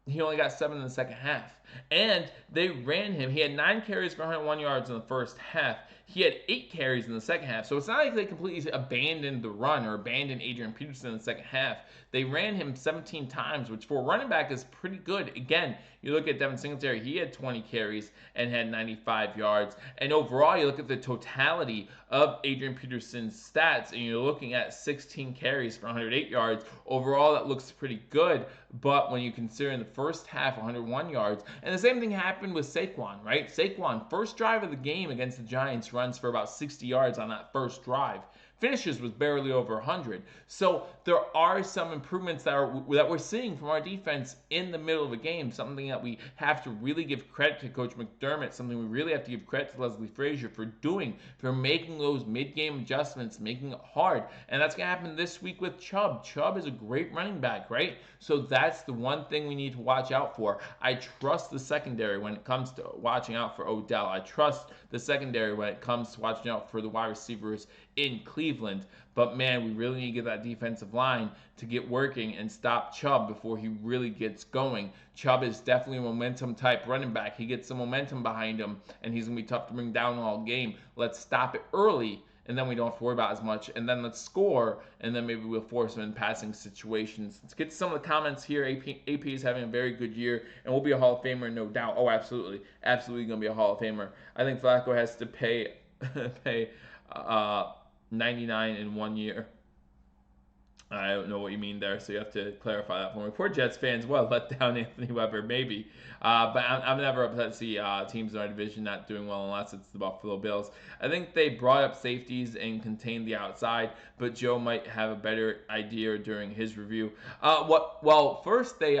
[SPEAKER 1] he only got 7 in the second half. And they ran him. He had 9 carries for 101 yards in the first half. He had 8 carries in the second half. So it's not like they completely abandoned the run or abandoned Adrian Peterson in the second half. They ran him 17 times, which for a running back is pretty good. Again, you look at Devin Singletary, he had 20 carries and had 95 yards. And overall, you look at the totality of Adrian Peterson's stats, and you're looking at 16 carries for 108 yards. Overall, that looks pretty good. But when you consider in the first half, 101 yards, and the same thing happened with Saquon, right? Saquon, first drive of the game against the Giants, runs for about 60 yards on that first drive. Finishes with barely over 100. So there are some improvements that we're seeing from our defense in the middle of a game. Something that we have to really give credit to Coach McDermott. Something we really have to give credit to Leslie Frazier for doing, for making those mid-game adjustments, making it hard. And that's going to happen this week with Chubb. Chubb is a great running back, right? So that's the one thing we need to watch out for. I trust the secondary when it comes to watching out for Odell. I trust the secondary when it comes to watching out for the wide receivers in Cleveland. But man, we really need to get that defensive line to get working and stop Chubb before he really gets going. Chubb is definitely a momentum type running back. He gets some momentum behind him, and he's going to be tough to bring down all game. Let's stop it early, and then we don't have to worry about as much. And then let's score, and then maybe we'll force him in passing situations. Let's get to some of the comments here. AP is having a very good year, and will be a Hall of Famer, no doubt. Oh, absolutely. Absolutely going to be a Hall of Famer. I think Flacco has to pay 99 in 1 year. I don't know what you mean there, so you have to clarify that for me. Poor Jets fans, well, let down Anthony Weber, maybe. But I'm never upset to see teams in our division not doing well unless it's the Buffalo Bills. I think they brought up safeties and contained the outside, but Joe might have a better idea during his review. First they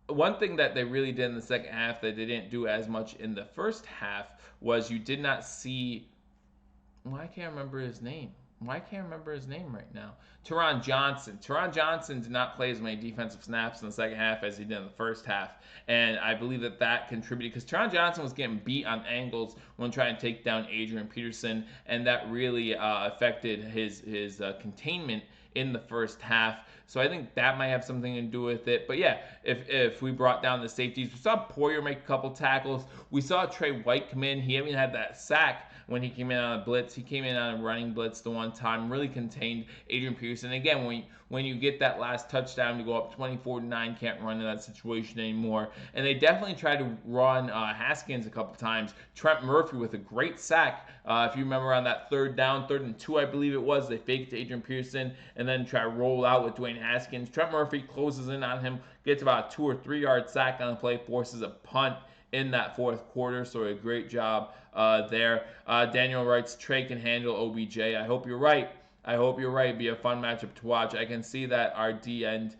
[SPEAKER 1] one thing that they really did in the second half that they didn't do as much in the first half was you did not see. Why can't I remember his name? Why can't I remember his name right now? Teron Johnson. Teron Johnson did not play as many defensive snaps in the second half as he did in the first half. And I believe that contributed because Teron Johnson was getting beat on angles when trying to take down Adrian Peterson. And that really affected his containment in the first half. So I think that might have something to do with it. But yeah, if we brought down the safeties, we saw Poyer make a couple tackles. We saw Trey White come in. He even had that sack when he came in on a blitz. He came in on a running blitz the one time, really contained Adrian Peterson. Again, when you get that last touchdown to go up 24-9, can't run in that situation anymore. And they definitely tried to run Haskins a couple times. Trent Murphy with a great sack. If you remember on that 3rd down, 3rd and 2, I believe it was, they faked to Adrian Peterson and then try to roll out with Dwayne Haskins. Trent Murphy closes in on him, gets about a 2 or 3 yard sack on the play, forces a punt in that 4th quarter. So a great job there. Daniel writes, Trey can handle OBJ. I hope you're right. I hope you're right. Be a fun matchup to watch. I can see that our D end.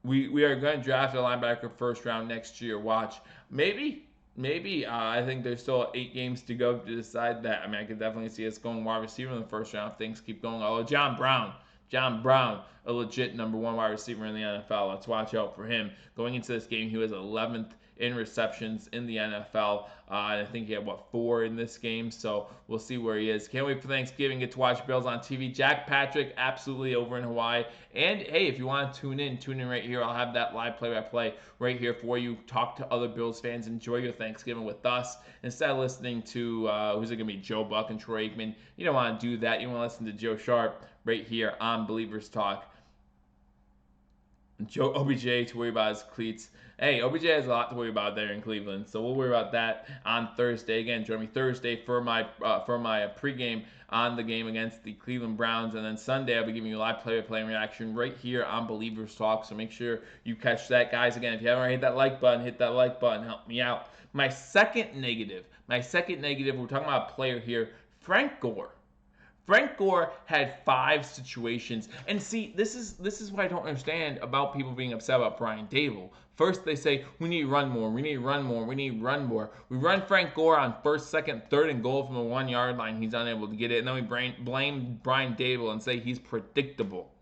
[SPEAKER 1] We are going to draft a linebacker first round next year. Watch. Maybe. I think there's still 8 games to go to decide that. I mean, I could definitely see us going wide receiver in the first round if things keep going. Although John Brown John Brown, a legit number one wide receiver in the NFL. Let's watch out for him. Going into this game, he was 11th in receptions in the NFL. I think he had, 4 in this game, so we'll see where he is. Can't wait for Thanksgiving, get to watch Bills on TV. Jack Patrick, absolutely over in Hawaii. And, hey, if you want to tune in right here. I'll have that live play-by-play right here for you. Talk to other Bills fans. Enjoy your Thanksgiving with us. Instead of listening to, who's it going to be, Joe Buck and Troy Aikman, you don't want to do that. You want to listen to Joe Sharp right here on Bill-ievers Talk. Joe OBJ to worry about his cleats. Hey, OBJ has a lot to worry about there in Cleveland, so we'll worry about that on Thursday. Again, join me Thursday for my pregame on the game against the Cleveland Browns, and then Sunday I'll be giving you a live play-by-play reaction right here on Bill-ievers Talk. So make sure you catch that, guys. Again, if you haven't already hit that like button, help me out. My second negative. We're talking about a player here, Frank Gore. Frank Gore had 5 situations. And see, this is what I don't understand about people being upset about Brian Daboll. First, they say, we need to run more. We run Frank Gore on 1st, 2nd, 3rd and goal from the 1-yard line. He's unable to get it. And then we blame Brian Daboll and say he's predictable.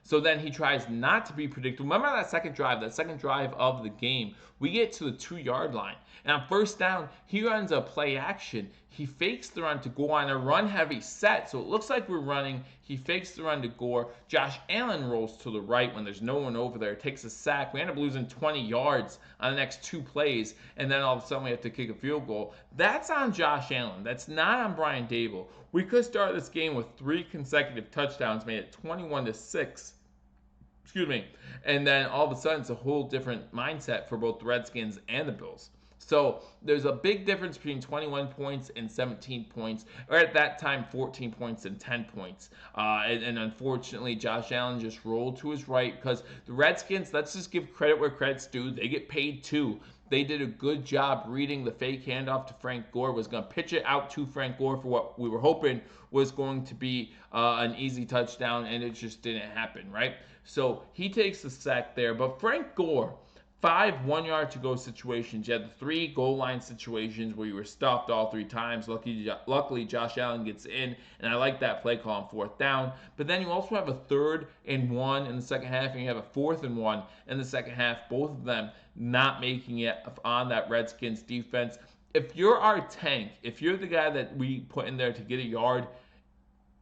[SPEAKER 1] So then he tries not to be predictable. Remember that second drive of the game. We get to the 2-yard line. And on 1st down, he runs a play action. He fakes the run to go on a run-heavy set. So it looks like we're running. He fakes the run to Gore. Josh Allen rolls to the right when there's no one over there. Takes a sack. We end up losing 20 yards on the next 2 plays. And then all of a sudden we have to kick a field goal. That's on Josh Allen. That's not on Brian Daboll. We could start this game with 3 consecutive touchdowns, made it 21-6. And then all of a sudden it's a whole different mindset for both the Redskins and the Bills. So there's a big difference between 21 points and 17 points, or at that time 14 points and 10 points. And unfortunately, Josh Allen just rolled to his right because the Redskins, let's just give credit where credit's due. They get paid too. They did a good job reading the fake handoff to Frank Gore, was going to pitch it out to Frank Gore for what we were hoping was going to be an easy touchdown, and it just didn't happen, right? So he takes the sack there, but Frank Gore, 5 1-yard to go situations. You had the 3 goal line situations where you were stuffed all 3 times. Luckily, Josh Allen gets in, and I like that play call on 4th down. But then you also have a 3rd and 1 in the second half, and you have a 4th and 1 in the second half. Both of them not making it on that Redskins defense. If you're our tank, if you're the guy that we put in there to get a yard,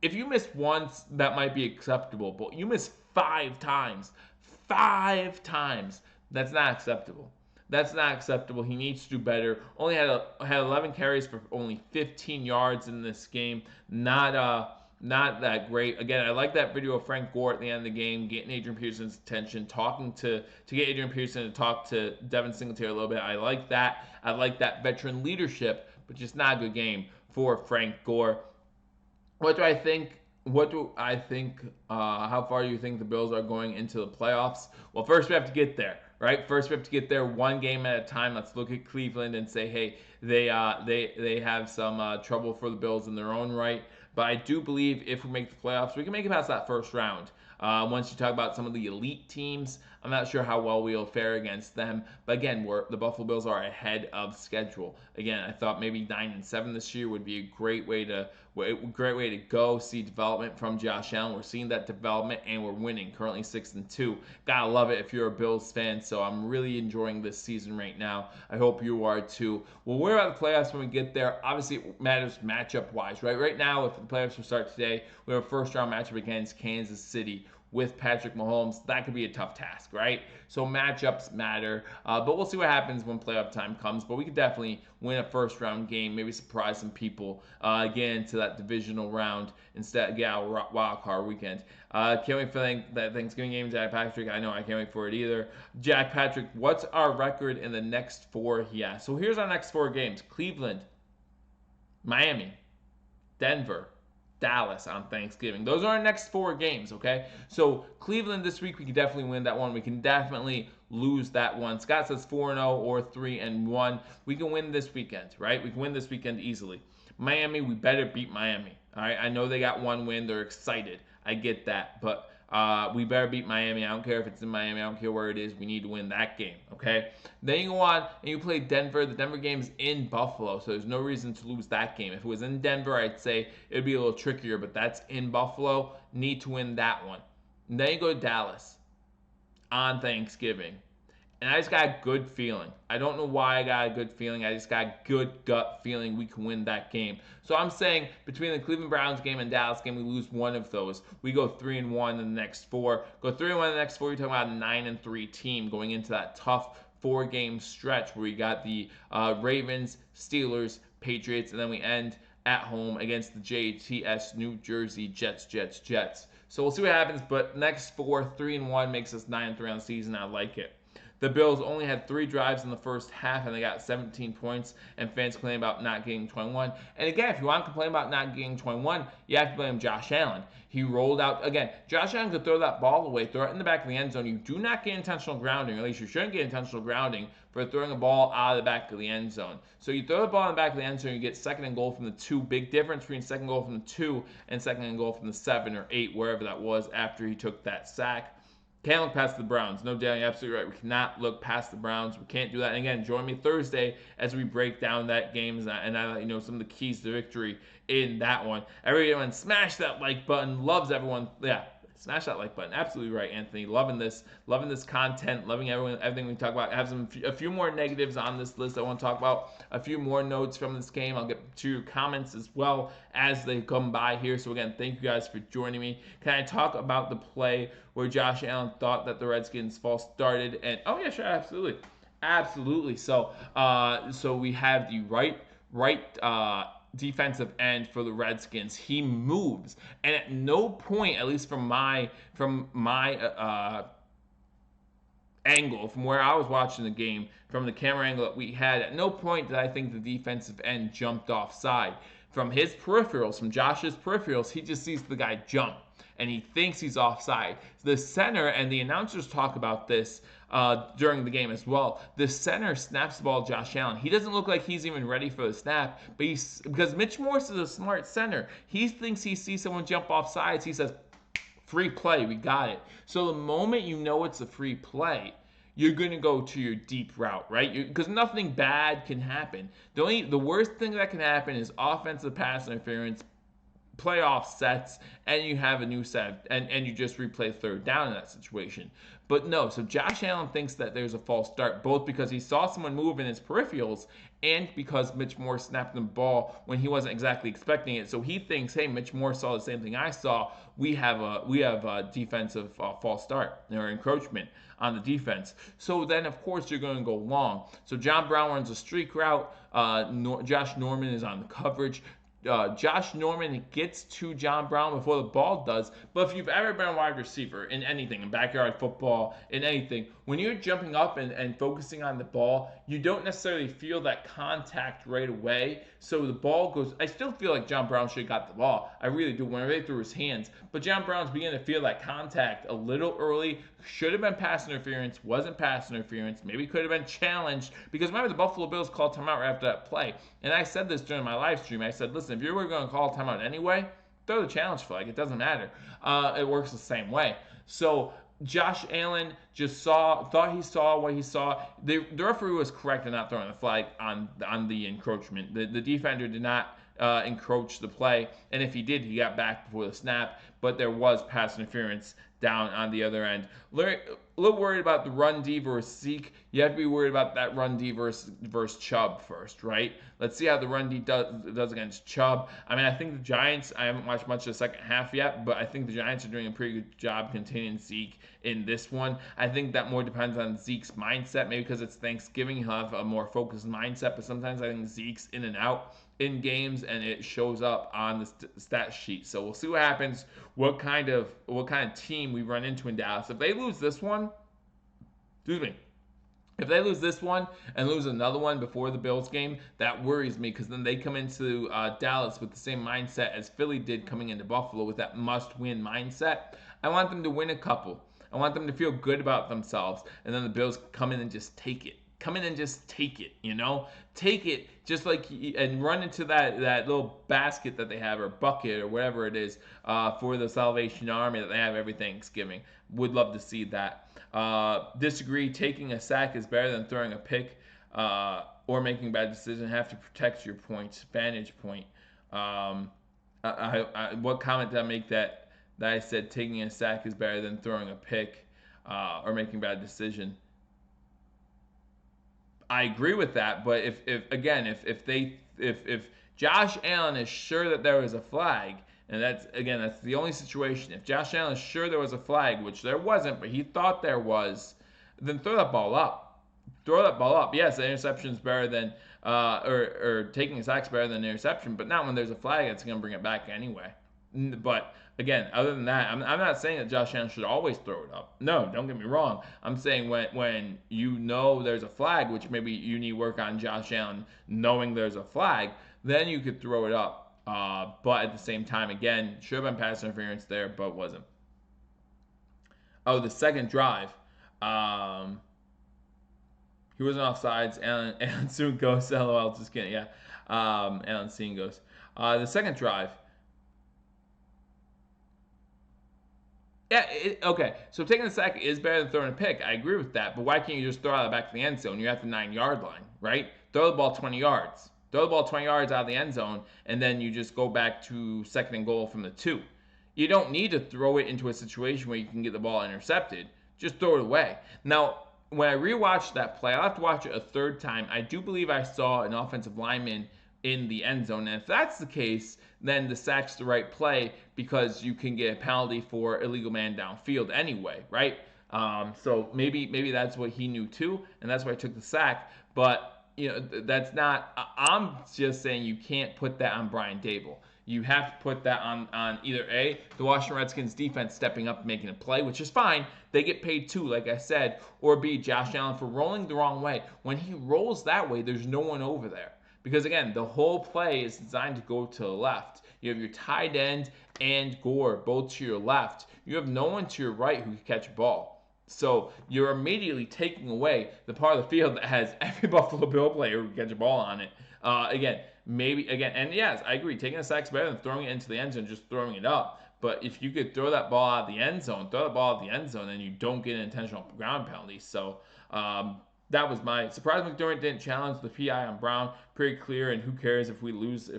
[SPEAKER 1] if you miss once, that might be acceptable. But you miss 5 times. 5 times. That's not acceptable. He needs to do better. Only had 11 carries for only 15 yards in this game. Not that great. Again, I like that video of Frank Gore at the end of the game, getting Adrian Peterson's attention, talking to get Adrian Peterson to talk to Devin Singletary a little bit. I like that. I like that veteran leadership, but just not a good game for Frank Gore. What do I think? How far do you think the Bills are going into the playoffs? Well, first we have to get there, right? First we have to get there one game at a time. Let's look at Cleveland and say, hey, they have some trouble for the Bills in their own right. But I do believe if we make the playoffs, we can make it past that first round. Once you talk about some of the elite teams, I'm not sure how well we'll fare against them. But again, the Buffalo Bills are ahead of schedule. Again, I thought maybe 9-7 this year would be a great way to go. See development from Josh Allen. We're seeing that development, and we're winning. Currently 6-2. Gotta love it if you're a Bills fan. So I'm really enjoying this season right now. I hope you are too. We'll worry about the playoffs when we get there. Obviously, it matters matchup-wise, right? Right now, if the playoffs will start today, we have a first-round matchup against Kansas City with Patrick Mahomes. That could be a tough task, right? So matchups matter, but we'll see what happens when playoff time comes. But we could definitely win a first-round game, maybe surprise some people, get into that divisional round instead, get a wild card weekend. Can't wait for that Thanksgiving game, Jack Patrick. I know I can't wait for it either. Jack Patrick, what's our record in the next 4? Yeah, so here's our next 4 games: Cleveland, Miami, Denver, Dallas on Thanksgiving. Those are our next 4 games, okay? So Cleveland this week, we can definitely win that one. We can definitely lose that one. Scott says 4-0 or 3-1. We can win this weekend, right? We can win this weekend easily. Miami, we better beat Miami, all right? I know they got 1 win. They're excited. I get that. But We better beat Miami. I don't care if it's in Miami. I don't care where it is. We need to win that game, okay? Then you go on and you play Denver. The Denver game is in Buffalo, so there's no reason to lose that game. If it was in Denver, I'd say it would be a little trickier, but that's in Buffalo. Need to win that one. And then you go to Dallas on Thanksgiving. And I just got a good feeling. I don't know why I got a good feeling. I just got a good gut feeling we can win that game. So I'm saying between the Cleveland Browns game and Dallas game, we lose one of those. We go 3-1 in the next four. Go 3-1 in the next four. You're talking about a 9-3 team going into that tough 4-game stretch where we got the Ravens, Steelers, Patriots, and then we end at home against the JTS New Jersey Jets. So we'll see what happens. But next four, 3-1 makes us 9-3 on the season. I like it. The Bills only had 3 drives in the first half, and they got 17 points, and fans complain about not getting 21. And again, if you want to complain about not getting 21, you have to blame Josh Allen. He rolled out, again, Josh Allen could throw that ball away, throw it in the back of the end zone. You do not get intentional grounding, or at least you shouldn't get intentional grounding for throwing a ball out of the back of the end zone. So you throw the ball in the back of the end zone, you get 2nd and goal from the 2. Big difference between 2nd goal from the 2 and 2nd and goal from the 7 or 8, wherever that was after he took that sack. Can't look past the Browns. No doubt, you're absolutely right. We cannot look past the Browns. We can't do that. And again, join me Thursday as we break down that game and I let you know some of the keys to victory in that one. Everyone, smash that like button. Loves everyone. Yeah, smash that like button. Absolutely right, Anthony. Loving this content. Loving everything we talk about. I have a few more negatives on this list I want to talk about. A few more notes from this game. I'll get to your comments as well as they come by here. So again, thank you guys for joining me. Can I talk about the play where Josh Allen thought that the Redskins false started? And oh yeah, sure, absolutely. So we have the right defensive end for the Redskins. He moves, and at no point, at least from my angle, from where I was watching the game, from the camera angle that we had, at no point did I think the defensive end jumped offside. From his peripherals, from Josh's peripherals, he just sees the guy jump, and he thinks he's offside. The center, and the announcers talk about this during the game as well. The center snaps the ball to Josh Allen. He doesn't look like he's even ready for the snap, but because Mitch Morse is a smart center, he thinks he sees someone jump off sides. He says, free play, we got it. So the moment you know it's a free play, you're going to go to your deep route, right? Because nothing bad can happen. The worst thing that can happen is offensive pass interference, playoff sets, and you have a new set, and you just replay 3rd down in that situation. But no, so Josh Allen thinks that there's a false start, both because he saw someone move in his peripherals and because Mitch Moore snapped the ball when he wasn't exactly expecting it. So he thinks, hey, Mitch Moore saw the same thing I saw. We have a defensive false start or encroachment on the defense. So then, of course, you're going to go long. So John Brown runs a streak route. Josh Norman is on the coverage. Josh Norman gets to John Brown before the ball does. But if you've ever been a wide receiver in anything, in backyard football, in anything, when you're jumping up and focusing on the ball, you don't necessarily feel that contact right away. So the ball goes. I still feel like John Brown should have got the ball. I really do, whenever they threw his hands. But John Brown's beginning to feel that contact a little early. Should have been pass interference. Wasn't pass interference. Maybe could have been challenged. Because remember, the Buffalo Bills called timeout right after that play. And I said this during my live stream. I said, listen, if you were going to call timeout anyway, throw the challenge flag. It doesn't matter. It works the same way. So Josh Allen just thought he saw what he saw. The referee was correct in not throwing the flag on the encroachment. The defender did not encroach the play, and if he did, he got back before the snap. But there was pass interference down on the other end. A little worried about the run D versus Zeke. You have to be worried about that run D versus Chubb first, right? Let's see how the run D does against Chubb. I mean, I think the Giants, I haven't watched much of the second half yet, but I think the Giants are doing a pretty good job containing Zeke in this one. I think that more depends on Zeke's mindset. Maybe because it's Thanksgiving, he'll have a more focused mindset, but sometimes I think Zeke's in and out in games, and it shows up on the stat sheet. So we'll see what happens, what kind of team we run into in Dallas. If they lose this one, if they lose this one and lose another one before the Bills game, that worries me, because then they come into Dallas with the same mindset as Philly did coming into Buffalo, with that must-win mindset. I want them to win a couple. I want them to feel good about themselves, and then the Bills come in and just take it. come in and just take it, take it just like and run into that little basket that they have or bucket or whatever it is for the Salvation Army that they have every Thanksgiving. Would love to see that. Disagree. Taking a sack is better than throwing a pick or making a bad decision. Have to protect your point, vantage point. What comment did I make that I said taking a sack is better than throwing a pick or making a bad decision? I agree with that, but if Josh Allen is sure that there was a flag, and that's the only situation. If Josh Allen is sure there was a flag, which there wasn't, but he thought there was, then throw that ball up. Throw that ball up. Yes, the interception is better than or taking a sack is better than an interception, but not when there's a flag that's going to bring it back anyway. But again, other than that, I'm not saying that Josh Allen should always throw it up. No, don't get me wrong. I'm saying when there's a flag, which maybe you need work on Josh Allen knowing there's a flag, then you could throw it up. But at the same time, again, should have been pass interference there, but wasn't. Oh, the second drive. He wasn't offsides. Allen soon goes. LOL, just kidding. Yeah. Allen soon goes. The second drive. Yeah, okay. So taking the sack is better than throwing a pick. I agree with that. But why can't you just throw it out of the back of the end zone? You're at the 9-yard line, right? Throw the ball 20 yards. Throw the ball 20 yards out of the end zone, and then you just go back to second and goal from the 2. You don't need to throw it into a situation where you can get the ball intercepted. Just throw it away. Now, when I rewatched that play, I'll have to watch it a third time. I do believe I saw an offensive lineman in the end zone. And if that's the case, then the sack's the right play because you can get a penalty for illegal man downfield anyway, right? So maybe that's what he knew too, and that's why I took the sack. But that's not. I'm just saying you can't put that on Brian Daboll. You have to put that on either A, the Washington Redskins defense stepping up and making a play, which is fine. They get paid too, like I said, or B, Josh Allen for rolling the wrong way. When he rolls that way, there's no one over there. Because again, the whole play is designed to go to the left. You have your tight end and Gore both to your left. You have no one to your right who can catch a ball. So you're immediately taking away the part of the field that has every Buffalo Bill player who can catch a ball on it. And yes, I agree. Taking a sack is better than throwing it into the end zone, just throwing it up. But if you could throw that ball out of the end zone, then you don't get an intentional ground penalty. So that was my surprise. McDermott didn't challenge the PI on Brown. Pretty clear, and who cares if we lose?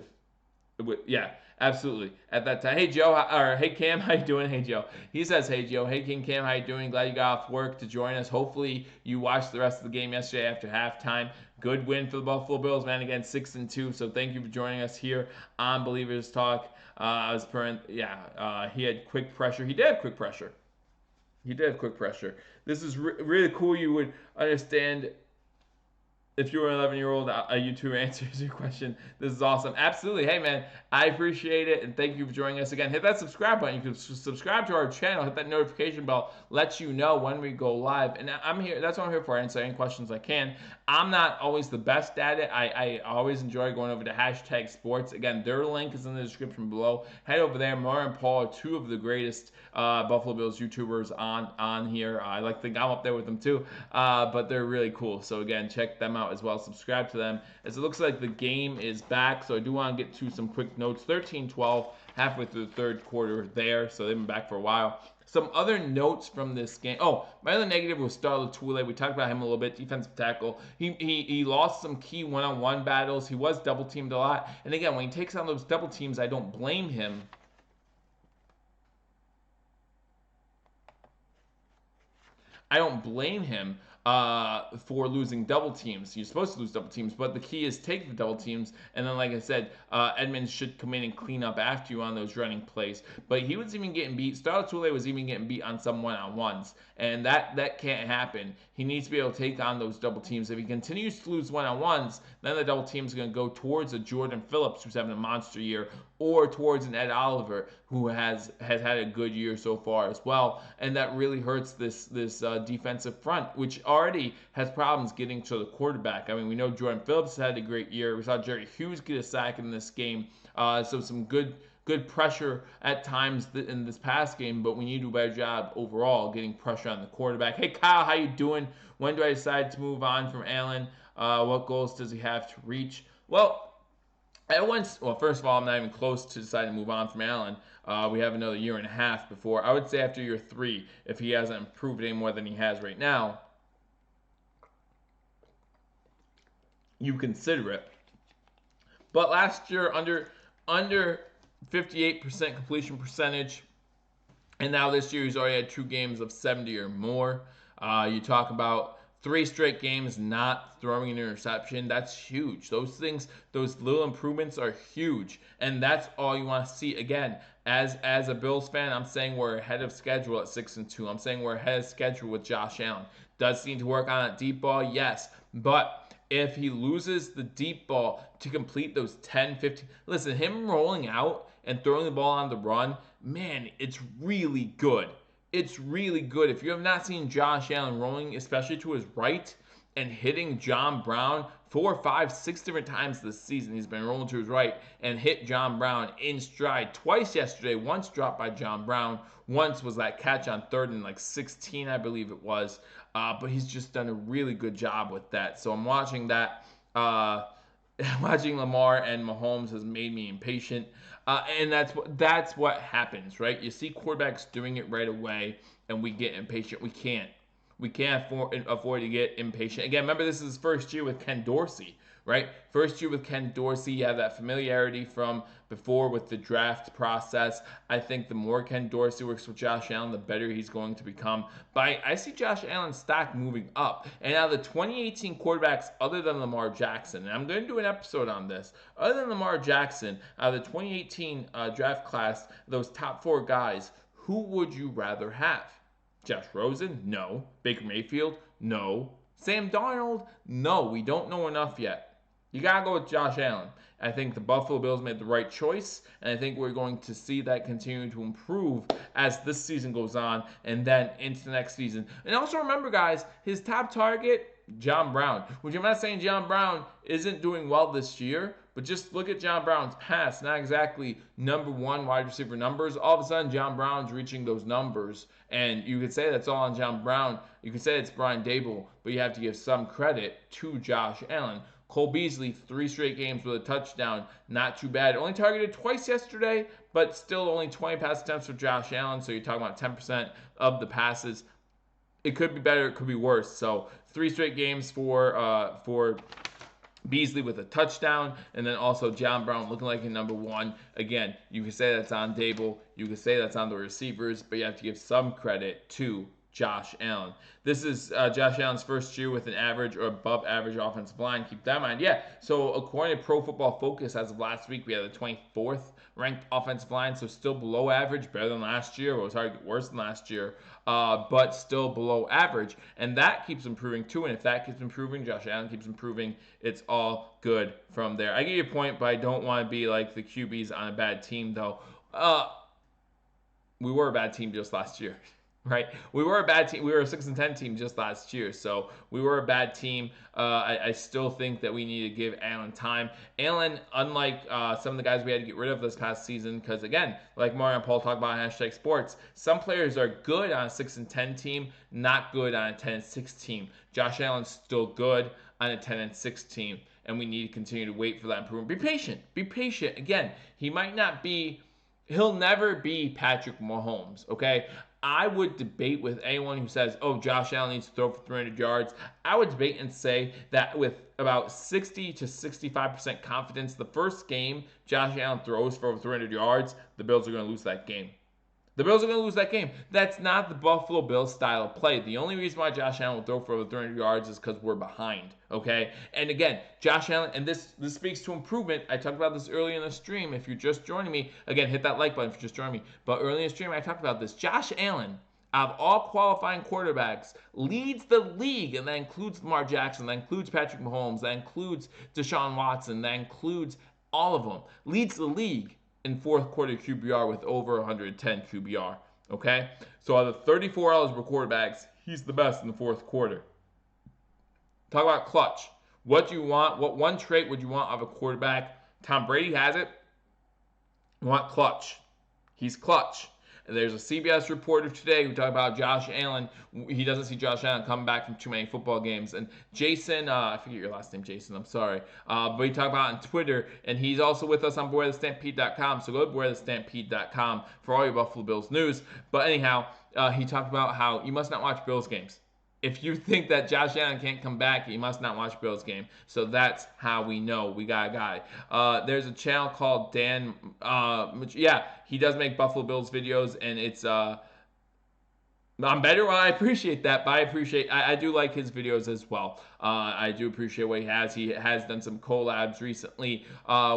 [SPEAKER 1] Yeah, absolutely. At that time, hey Joe, or hey Cam, how you doing? Hey Joe. He says, hey Joe, hey King Cam, how you doing? Glad you got off work to join us. Hopefully you watched the rest of the game yesterday after halftime. Good win for the Buffalo Bills, man. Again, 6-2. So thank you for joining us here on Bill-ievers Talk. He had quick pressure. He did have quick pressure. This is really cool. You would understand if you were an 11-year-old, a YouTuber answers your question. This is awesome. Absolutely. Hey, man, I appreciate it, and thank you for joining us again. Hit that subscribe button. You can subscribe to our channel. Hit that notification bell. Let you know when we go live. And I'm here. That's what I'm here for. I answer any questions I can. I'm not always the best at it. I always enjoy going over to #sports. Again, their link is in the description below. Head over there. Mara and Paul are two of the greatest Buffalo Bills YouTubers on here. I like to think I'm up there with them too, but they're really cool. So again, check them out as well. Subscribe to them, as it looks like the game is back. So I do want to get to some quick notes. 13-12, halfway through the third quarter there. So they've been back for a while. Some other notes from this game. Oh, my other negative was Star Lotulelei. We talked about him a little bit. Defensive tackle. He lost some key one-on-one battles. He was double teamed a lot. And again, when he takes on those double teams, I don't blame him. For losing double teams. You're supposed to lose double teams, but the key is take the double teams, and then, like I said, Edmonds should come in and clean up after you on those running plays. But he was even getting beat. Star Lotulelei was even getting beat on some one-on-ones, and that can't happen. He needs to be able to take on those double teams. If he continues to lose one-on-ones, then the double team is going to go towards a Jordan Phillips, who's having a monster year, or towards an Ed Oliver, who has had a good year so far as well. And that really hurts this defensive front, which already has problems getting to the quarterback. I mean, we know Jordan Phillips had a great year. We saw Jerry Hughes get a sack in this game. So some good good pressure at times in this past game, but we need to do a better job overall getting pressure on the quarterback. Hey Kyle, how you doing? When do I decide to move on from Allen? What goals does he have to reach? Well, first of all, I'm not even close to deciding to move on from Allen. We have another year and a half before. I would say after year 3, if he hasn't improved any more than he has right now, you consider it. But last year, under 58% completion percentage, and now this year he's already had 2 games of 70 or more. You talk about 3 straight games not throwing an interception. That's huge. Those little improvements are huge, and that's all you want to see. Again, as a Bills fan, I'm saying we're ahead of schedule at 6-2. I'm saying we're ahead of schedule with Josh Allen. Does he need to work on that deep ball? Yes, but if he loses the deep ball to complete those 10, 15, listen, him rolling out and throwing the ball on the run, man, it's really good. It's really good. If you have not seen Josh Allen rolling, especially to his right, and hitting John Brown 4, 5, 6 different times this season, he's been rolling to his right and hit John Brown in stride twice yesterday. Once dropped by John Brown. Once was that catch on 3rd and 16, I believe it was. But he's just done a really good job with that. So I'm watching that. Watching Lamar and Mahomes has made me impatient. And that's what happens, right? You see quarterbacks doing it right away, and we get impatient. We can't afford to get impatient. Again, remember, this is his first year with Ken Dorsey, right? First year with Ken Dorsey, you have that familiarity from before with the draft process. I think the more Ken Dorsey works with Josh Allen, the better he's going to become. But I see Josh Allen's stock moving up. And now the 2018 quarterbacks, other than Lamar Jackson, and I'm going to do an episode on this, other than Lamar Jackson, out of the 2018 draft class, those top 4 guys, who would you rather have? Josh Rosen? No. Baker Mayfield? No. Sam Darnold? No. We don't know enough yet. You got to go with Josh Allen. I think the Buffalo Bills made the right choice, and I think we're going to see that continue to improve as this season goes on and then into the next season. And also remember, guys, his top target, John Brown. Which I'm not saying John Brown isn't doing well this year, but just look at John Brown's past. Not exactly number 1 wide receiver numbers. All of a sudden, John Brown's reaching those numbers. And you could say that's all on John Brown. You could say it's Brian Daboll, but you have to give some credit to Josh Allen. Cole Beasley, 3 straight games with a touchdown. Not too bad. Only targeted twice yesterday, but still only 20 pass attempts for Josh Allen. So you're talking about 10% of the passes. It could be better. It could be worse. So 3 straight games for Beasley with a touchdown, and then also John Brown looking like a number 1. Again, you can say that's on Daboll. You can say that's on the receivers, but you have to give some credit to Josh Allen. This is Josh Allen's first year with an average or above average offensive line. Keep that in mind. Yeah, so according to Pro Football Focus, as of last week, we had the 24th ranked offensive line, so still below average, better than last year. It was hard to get worse than last year, but still below average. And that keeps improving too, and if that keeps improving, Josh Allen keeps improving, it's all good from there. I get your point, but I don't want to be like the QBs on a bad team, though. We were a bad team just last year. Right, we were a bad team. We were a 6-10 team just last year, so we were a bad team. I still think that we need to give Allen time. Allen, unlike some of the guys we had to get rid of this past season, because again, like Mario and Paul talk about #sports, some players are good on a 6-10 team, not good on a 10-6 team. Josh Allen's still good on a 10-6 team, and we need to continue to wait for that improvement. Be patient. Be patient. Again, he'll never be Patrick Mahomes, okay? I would debate with anyone who says, oh, Josh Allen needs to throw for 300 yards. I would debate and say that with about 60 to 65% confidence, the first game Josh Allen throws for over 300 yards, the Bills are going to lose that game. The Bills are going to lose that game. That's not the Buffalo Bills style of play. The only reason why Josh Allen will throw for over 300 yards is because we're behind, okay? And again, Josh Allen, and this speaks to improvement. I talked about this earlier in the stream. If you're just joining me, again, hit that like button if you're just joining me. But earlier in the stream, I talked about this. Josh Allen, out of all qualifying quarterbacks, leads the league, and that includes Lamar Jackson, that includes Patrick Mahomes, that includes Deshaun Watson, that includes all of them, leads the league in 4th quarter QBR with over 110 QBR, okay? So out of the 34 eligible quarterbacks, he's the best in the 4th quarter. Talk about clutch. What do you want? What one trait would you want of a quarterback? Tom Brady has it. You want clutch. He's clutch. And there's a CBS reporter today who talked about Josh Allen. He doesn't see Josh Allen come back from too many football games. And Jason, I forget your last name, Jason. I'm sorry. But he talked about it on Twitter, and he's also with us on BewareTheStampede.com. So go to BewareTheStampede.com for all your Buffalo Bills news. But anyhow, he talked about how you must not watch Bills games. If you think that Josh Allen can't come back, you must not watch Bills game. So that's how we know we got a guy. There's a channel called Dan. He does make Buffalo Bills videos, and it's I'm better. Well, I appreciate that, but I do like his videos as well. I do appreciate what he has. He has done some collabs recently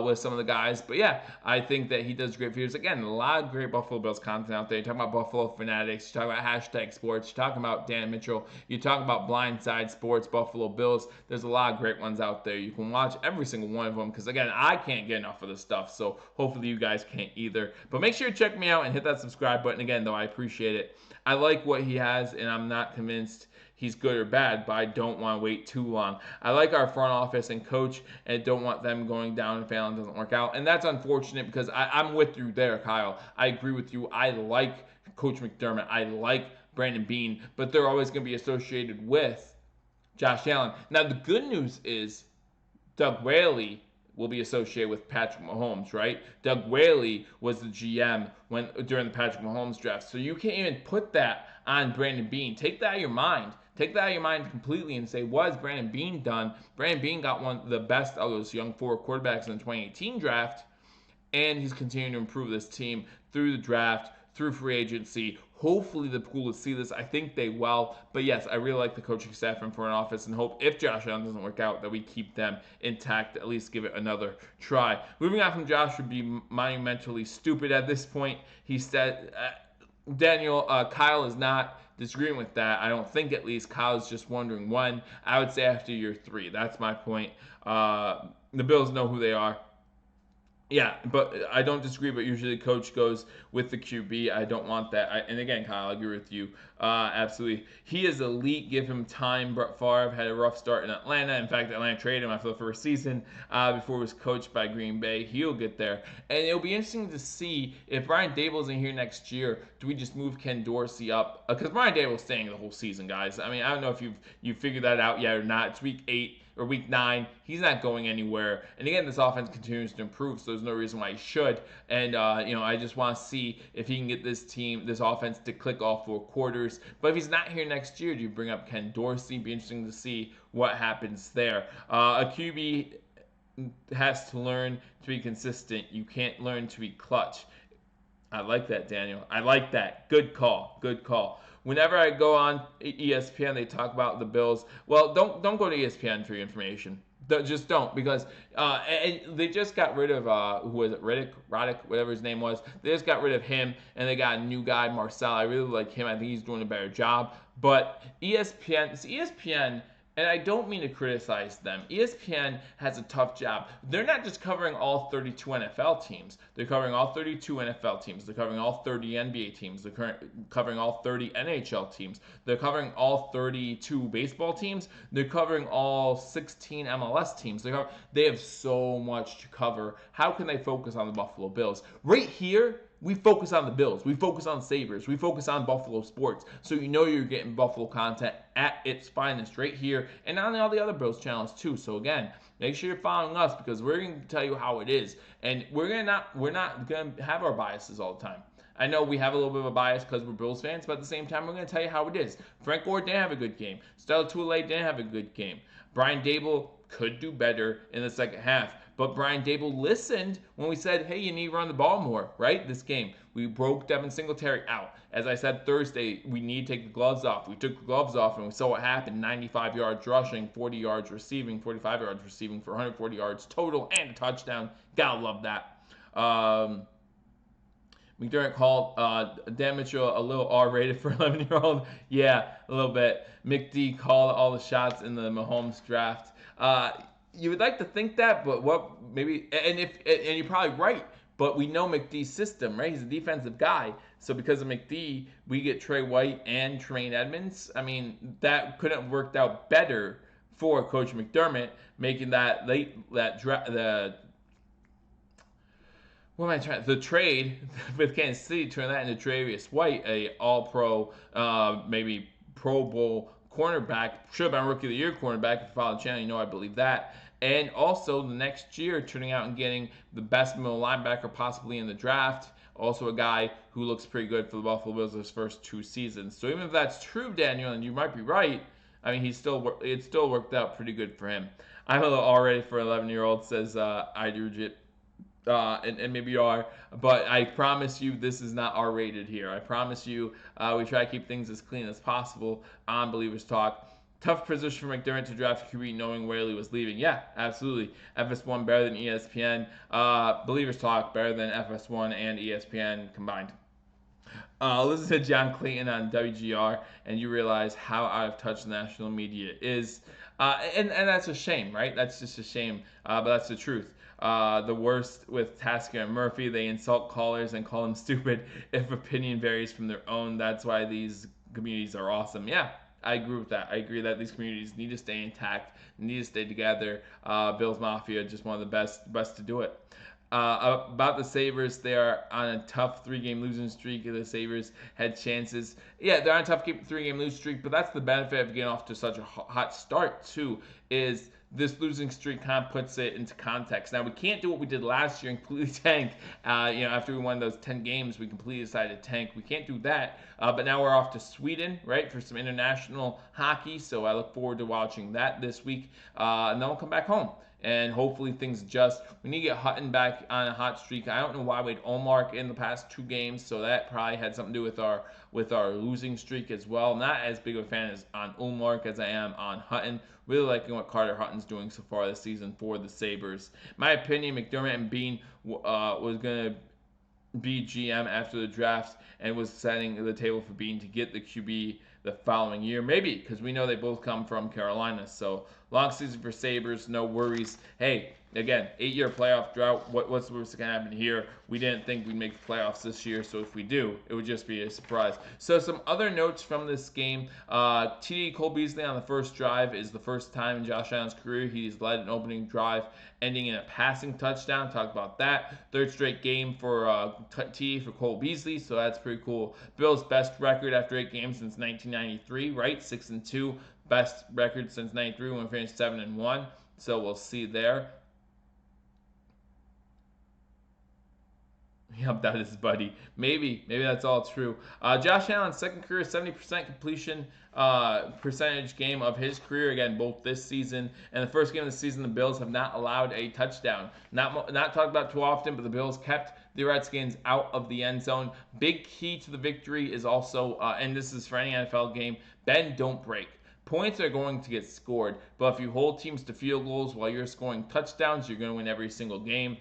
[SPEAKER 1] with some of the guys, but yeah, I think that he does great videos. Again, a lot of great Buffalo Bills content out there. You're talking about Buffalo Fanatics. You're talking about Hashtag Sports. You're talking about Dan Mitchell. You're talking about Blindside Sports, Buffalo Bills. There's a lot of great ones out there. You can watch every single one of them because, again, I can't get enough of this stuff, so hopefully you guys can't either. But make sure to check me out and hit that subscribe button. Again, though, I appreciate it. I like what he has, and I'm not convinced he's good or bad, but I don't want to wait too long. I like our front office and coach, and don't want them going down if Allen doesn't work out. And that's unfortunate because I'm with you there, Kyle. I agree with you. I like Coach McDermott. I like Brandon Beane, but they're always going to be associated with Josh Allen. Now, the good news is Doug Whaley will be associated with Patrick Mahomes, right? Doug Whaley was the GM during the Patrick Mahomes draft. So you can't even put that on Brandon Beane. Take that out of your mind. Take that out of your mind completely and say, what has Brandon Beane done? Brandon Beane got one of the best of those young forward quarterbacks in the 2018 draft, and he's continuing to improve this team through the draft, through free agency. Hopefully the pool will see this. I think they will. But yes, I really like the coaching staff and front office and hope if Josh Allen doesn't work out that we keep them intact, at least give it another try. Moving on from Josh would be monumentally stupid at this point. He said, Kyle is not disagreeing with that. I don't think, at least. Kyle is just wondering when. I would say after year 3. That's my point. The Bills know who they are. Yeah, but I don't disagree, but usually the coach goes with the QB. I don't want that. And again, Kyle, I agree with you. Absolutely. He is elite. Give him time. Brett Favre had a rough start in Atlanta. In fact, Atlanta traded him after the first season before he was coached by Green Bay. He'll get there. And it'll be interesting to see if Brian Daboll isn't here next year, do we just move Ken Dorsey up? Because Brian Daboll's staying the whole season, guys. I mean, I don't know if you've figured that out yet or not. It's week 8. Or week 9, he's not going anywhere. And again, this offense continues to improve, so there's no reason why he should. And I just want to see if he can get this offense to click all 4 quarters. But if he's not here next year, do you bring up Ken Dorsey? Be interesting to see what happens there. A QB has to learn to be consistent. You can't learn to be clutch. I like that, Daniel. I like that. Good call. Good call. Whenever I go on ESPN, they talk about the Bills. Well, don't go to ESPN for your information. Just don't, because and they just got rid of who was it, Roddick, whatever his name was. They just got rid of him, and they got a new guy, Marcel. I really like him. I think he's doing a better job. But ESPN. And I don't mean to criticize them. ESPN has a tough job. They're not just covering all 32 NFL teams. They're covering all 32 NFL teams. They're covering all 30 NBA teams. They're covering all 30 NHL teams. They're covering all 32 baseball teams. They're covering all 16 MLS teams. They have so much to cover. How can they focus on the Buffalo Bills? Right here, we focus on the Bills. We focus on Sabres. We focus on Buffalo sports. So you're getting Buffalo content at its finest right here and on all the other Bills channels too. So again, make sure you're following us because we're going to tell you how it is. And we're not going to have our biases all the time. I know we have a little bit of a bias because we're Bills fans, but at the same time, we're going to tell you how it is. Frank Gore didn't have a good game. Stella Toulay didn't have a good game. Brian Daboll could do better in the second half. But Brian Daboll listened when we said, hey, you need to run the ball more, right? This game. We broke Devin Singletary out. As I said Thursday, we need to take the gloves off. We took the gloves off, and we saw what happened. 95 yards rushing, 40 yards receiving, 45 yards receiving for 140 yards total and a touchdown. Gotta love that. McDermott called Dan Mitchell a little R-rated for 11-year-old. Yeah, a little bit. McD called all the shots in the Mahomes draft. You would like to think that, but and you're probably right, but we know McD's system, right? He's a defensive guy. So because of McD, we get Trey White and Tremaine Edmonds. I mean, that couldn't have worked out better for Coach McDermott, making that what am I trying? The trade with Kansas City turned that into Travius White, a All-Pro, maybe Pro Bowl cornerback. Should have been Rookie of the Year cornerback. If you follow the channel, you know I believe that. And also the next year, turning out and getting the best middle linebacker possibly in the draft. Also a guy who looks pretty good for the Buffalo Bills his first 2 seasons. So even if that's true, Daniel, and you might be right, I mean, it still worked out pretty good for him. I'm a little already for 11-year-old, says Idrugit. And maybe you are, but I promise you this is not R-rated here. I promise you we try to keep things as clean as possible on Believers Talk. Tough position for McDermott to draft QB knowing Whaley was leaving. Yeah, absolutely. FS1 better than ESPN. Believers Talk better than FS1 and ESPN combined. Listen to John Clayton on WGR, and you realize how out of touch the national media is. And that's a shame, right? That's just a shame, but that's the truth. The worst with Tasker and Murphy, they insult callers and call them stupid if opinion varies from their own. That's why these communities are awesome. Yeah, I agree with that. I agree that these communities need to stay intact, need to stay together. Bills Mafia, just one of the best to do it. About the Sabres, they are on a tough 3-game losing streak. The Sabres had chances. Yeah, they're on a tough 3-game losing streak, but that's the benefit of getting off to such a hot start, too, is this losing streak kind of puts it into context. Now, we can't do what we did last year and completely tank. After we won those 10 games, we completely decided to tank. We can't do that. But now we're off to Sweden, right, for some international hockey. So I look forward to watching that this week. And then we'll come back home. And hopefully things adjust. We need to get Hutton back on a hot streak. I don't know why we had Olmark in the past 2 games, so that probably had something to do with our losing streak as well. Not as big of a fan on Olmark as I am on Hutton. Really liking what Carter Hutton's doing so far this season for the Sabres. My opinion, McDermott and Bean was going to be GM after the draft and was setting the table for Bean to get the QB the following year. Maybe, because we know they both come from Carolina. So long season for Sabres, no worries. Hey, again, 8-year playoff drought. What's going to happen here? We didn't think we'd make the playoffs this year, so if we do, it would just be a surprise. So some other notes from this game. TD Cole Beasley on the first drive is the first time in Josh Allen's career he's led an opening drive ending in a passing touchdown. Talk about that. Third straight game for TD for Cole Beasley, so that's pretty cool. Bills' best record after 8 games since 1993, right? 6-2. Best record since 93 when we finished 7-1. So we'll see there. Yep, that is Buddy. Maybe that's all true. Josh Allen's second career 70% completion percentage game of his career. Again, both this season and the first game of the season, the Bills have not allowed a touchdown. Not talked about too often, but the Bills kept the Redskins out of the end zone. Big key to the victory is also, and this is for any NFL game, bend, don't break. Points are going to get scored, but if you hold teams to field goals while you're scoring touchdowns, you're going to win every single game.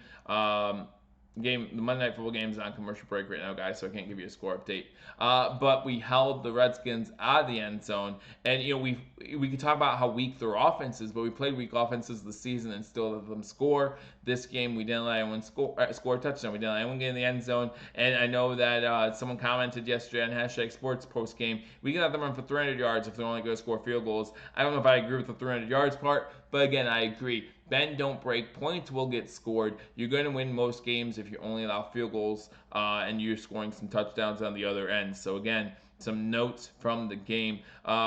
[SPEAKER 1] The Monday Night Football game is on commercial break right now, guys, so I can't give you a score update. But we held the Redskins out of the end zone, and we could talk about how weak their offense is, but we played weak offenses this season and still let them score. This game, we didn't let anyone score a touchdown. We didn't let anyone get in the end zone, and I know that someone commented yesterday on hashtag Sports post game, we can let them run for 300 yards if they're only going to score field goals. I don't know if I agree with the 300 yards part, but again, I agree. Bend, don't break. Points will get scored. You're going to win most games if you only allow field goals and you're scoring some touchdowns on the other end. So again, some notes from the game.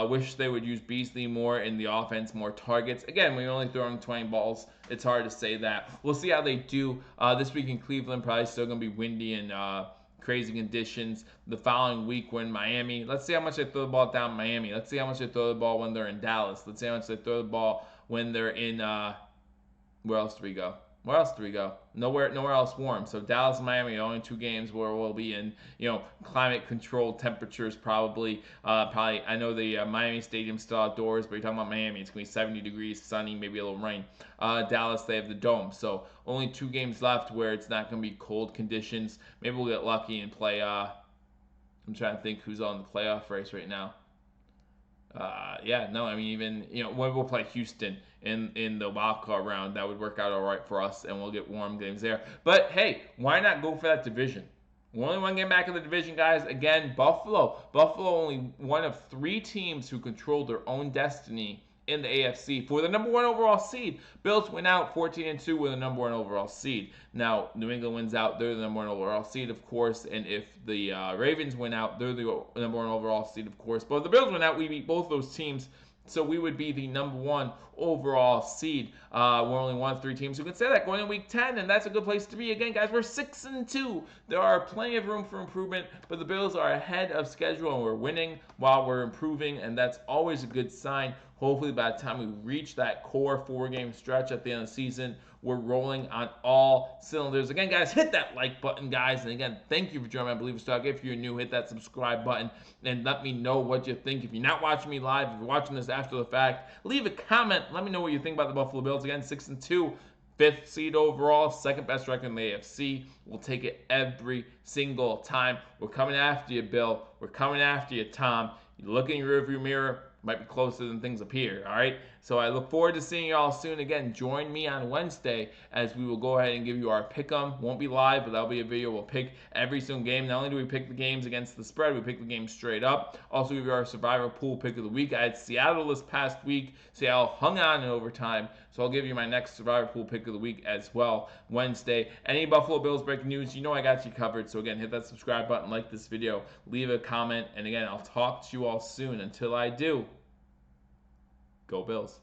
[SPEAKER 1] Wish they would use Beasley more in the offense, more targets. Again, we're only throwing 20 balls. It's hard to say that. We'll see how they do. This week in Cleveland, probably still going to be windy and crazy conditions. The following week, we're in Miami. Let's see how much they throw the ball down in Miami. Let's see how much they throw the ball when they're in Dallas. Let's see how much they throw the ball when they're in where else do we go? Nowhere else warm. So Dallas and Miami are only 2 games where we'll be in, climate controlled temperatures probably. I know the Miami Stadium's still outdoors, but you're talking about Miami. It's going to be 70 degrees, sunny, maybe a little rain. Dallas, they have the dome. So only 2 games left where it's not going to be cold conditions. Maybe we'll get lucky and play. I'm trying to think who's on the playoff race right now. We'll play Houston in the wild card round. That would work out all right for us, and we'll get warm games there. But hey, why not go for that division? We're only 1 game back in the division, guys. Again, Buffalo only one of 3 teams who control their own destiny in the AFC for the number 1 overall seed. Bills win out 14-2 with the number 1 overall seed. Now, New England wins out, they're the number 1 overall seed, of course, and if the Ravens win out, they're the number 1 overall seed, of course. But if the Bills win out, we beat both those teams, so we would be the number 1 overall seed. We're only one of 3 teams who can say that going in week 10, and that's a good place to be. Again, guys, we're 6-2. There are plenty of room for improvement, but the Bills are ahead of schedule, and we're winning while we're improving, and that's always a good sign. Hopefully, by the time we reach that core 4-game stretch at the end of the season, we're rolling on all cylinders. Again, guys, hit that like button, guys. And again, thank you for joining my Bill-ievers Talk. If you're new, hit that subscribe button and let me know what you think. If you're not watching me live, if you're watching this after the fact, leave a comment. Let me know what you think about the Buffalo Bills. Again, 6-2, 5th seed overall, 2nd best record in the AFC. We'll take it every single time. We're coming after you, Bill. We're coming after you, Tom. You look in your rearview mirror, might be closer than things appear, all right? So I look forward to seeing you all soon. Again, join me on Wednesday as we will go ahead and give you our pick-em. Won't be live, but that'll be a video. We'll pick every single game. Not only do we pick the games against the spread, we pick the games straight up. Also, give you our survivor pool pick of the week. I had Seattle this past week. Seattle hung on in overtime, so I'll give you my next survivor pool pick of the week as well Wednesday. Any Buffalo Bills breaking news, you know I got you covered. So again, hit that subscribe button, like this video, leave a comment, and again, I'll talk to you all soon. Until I do, go Bills.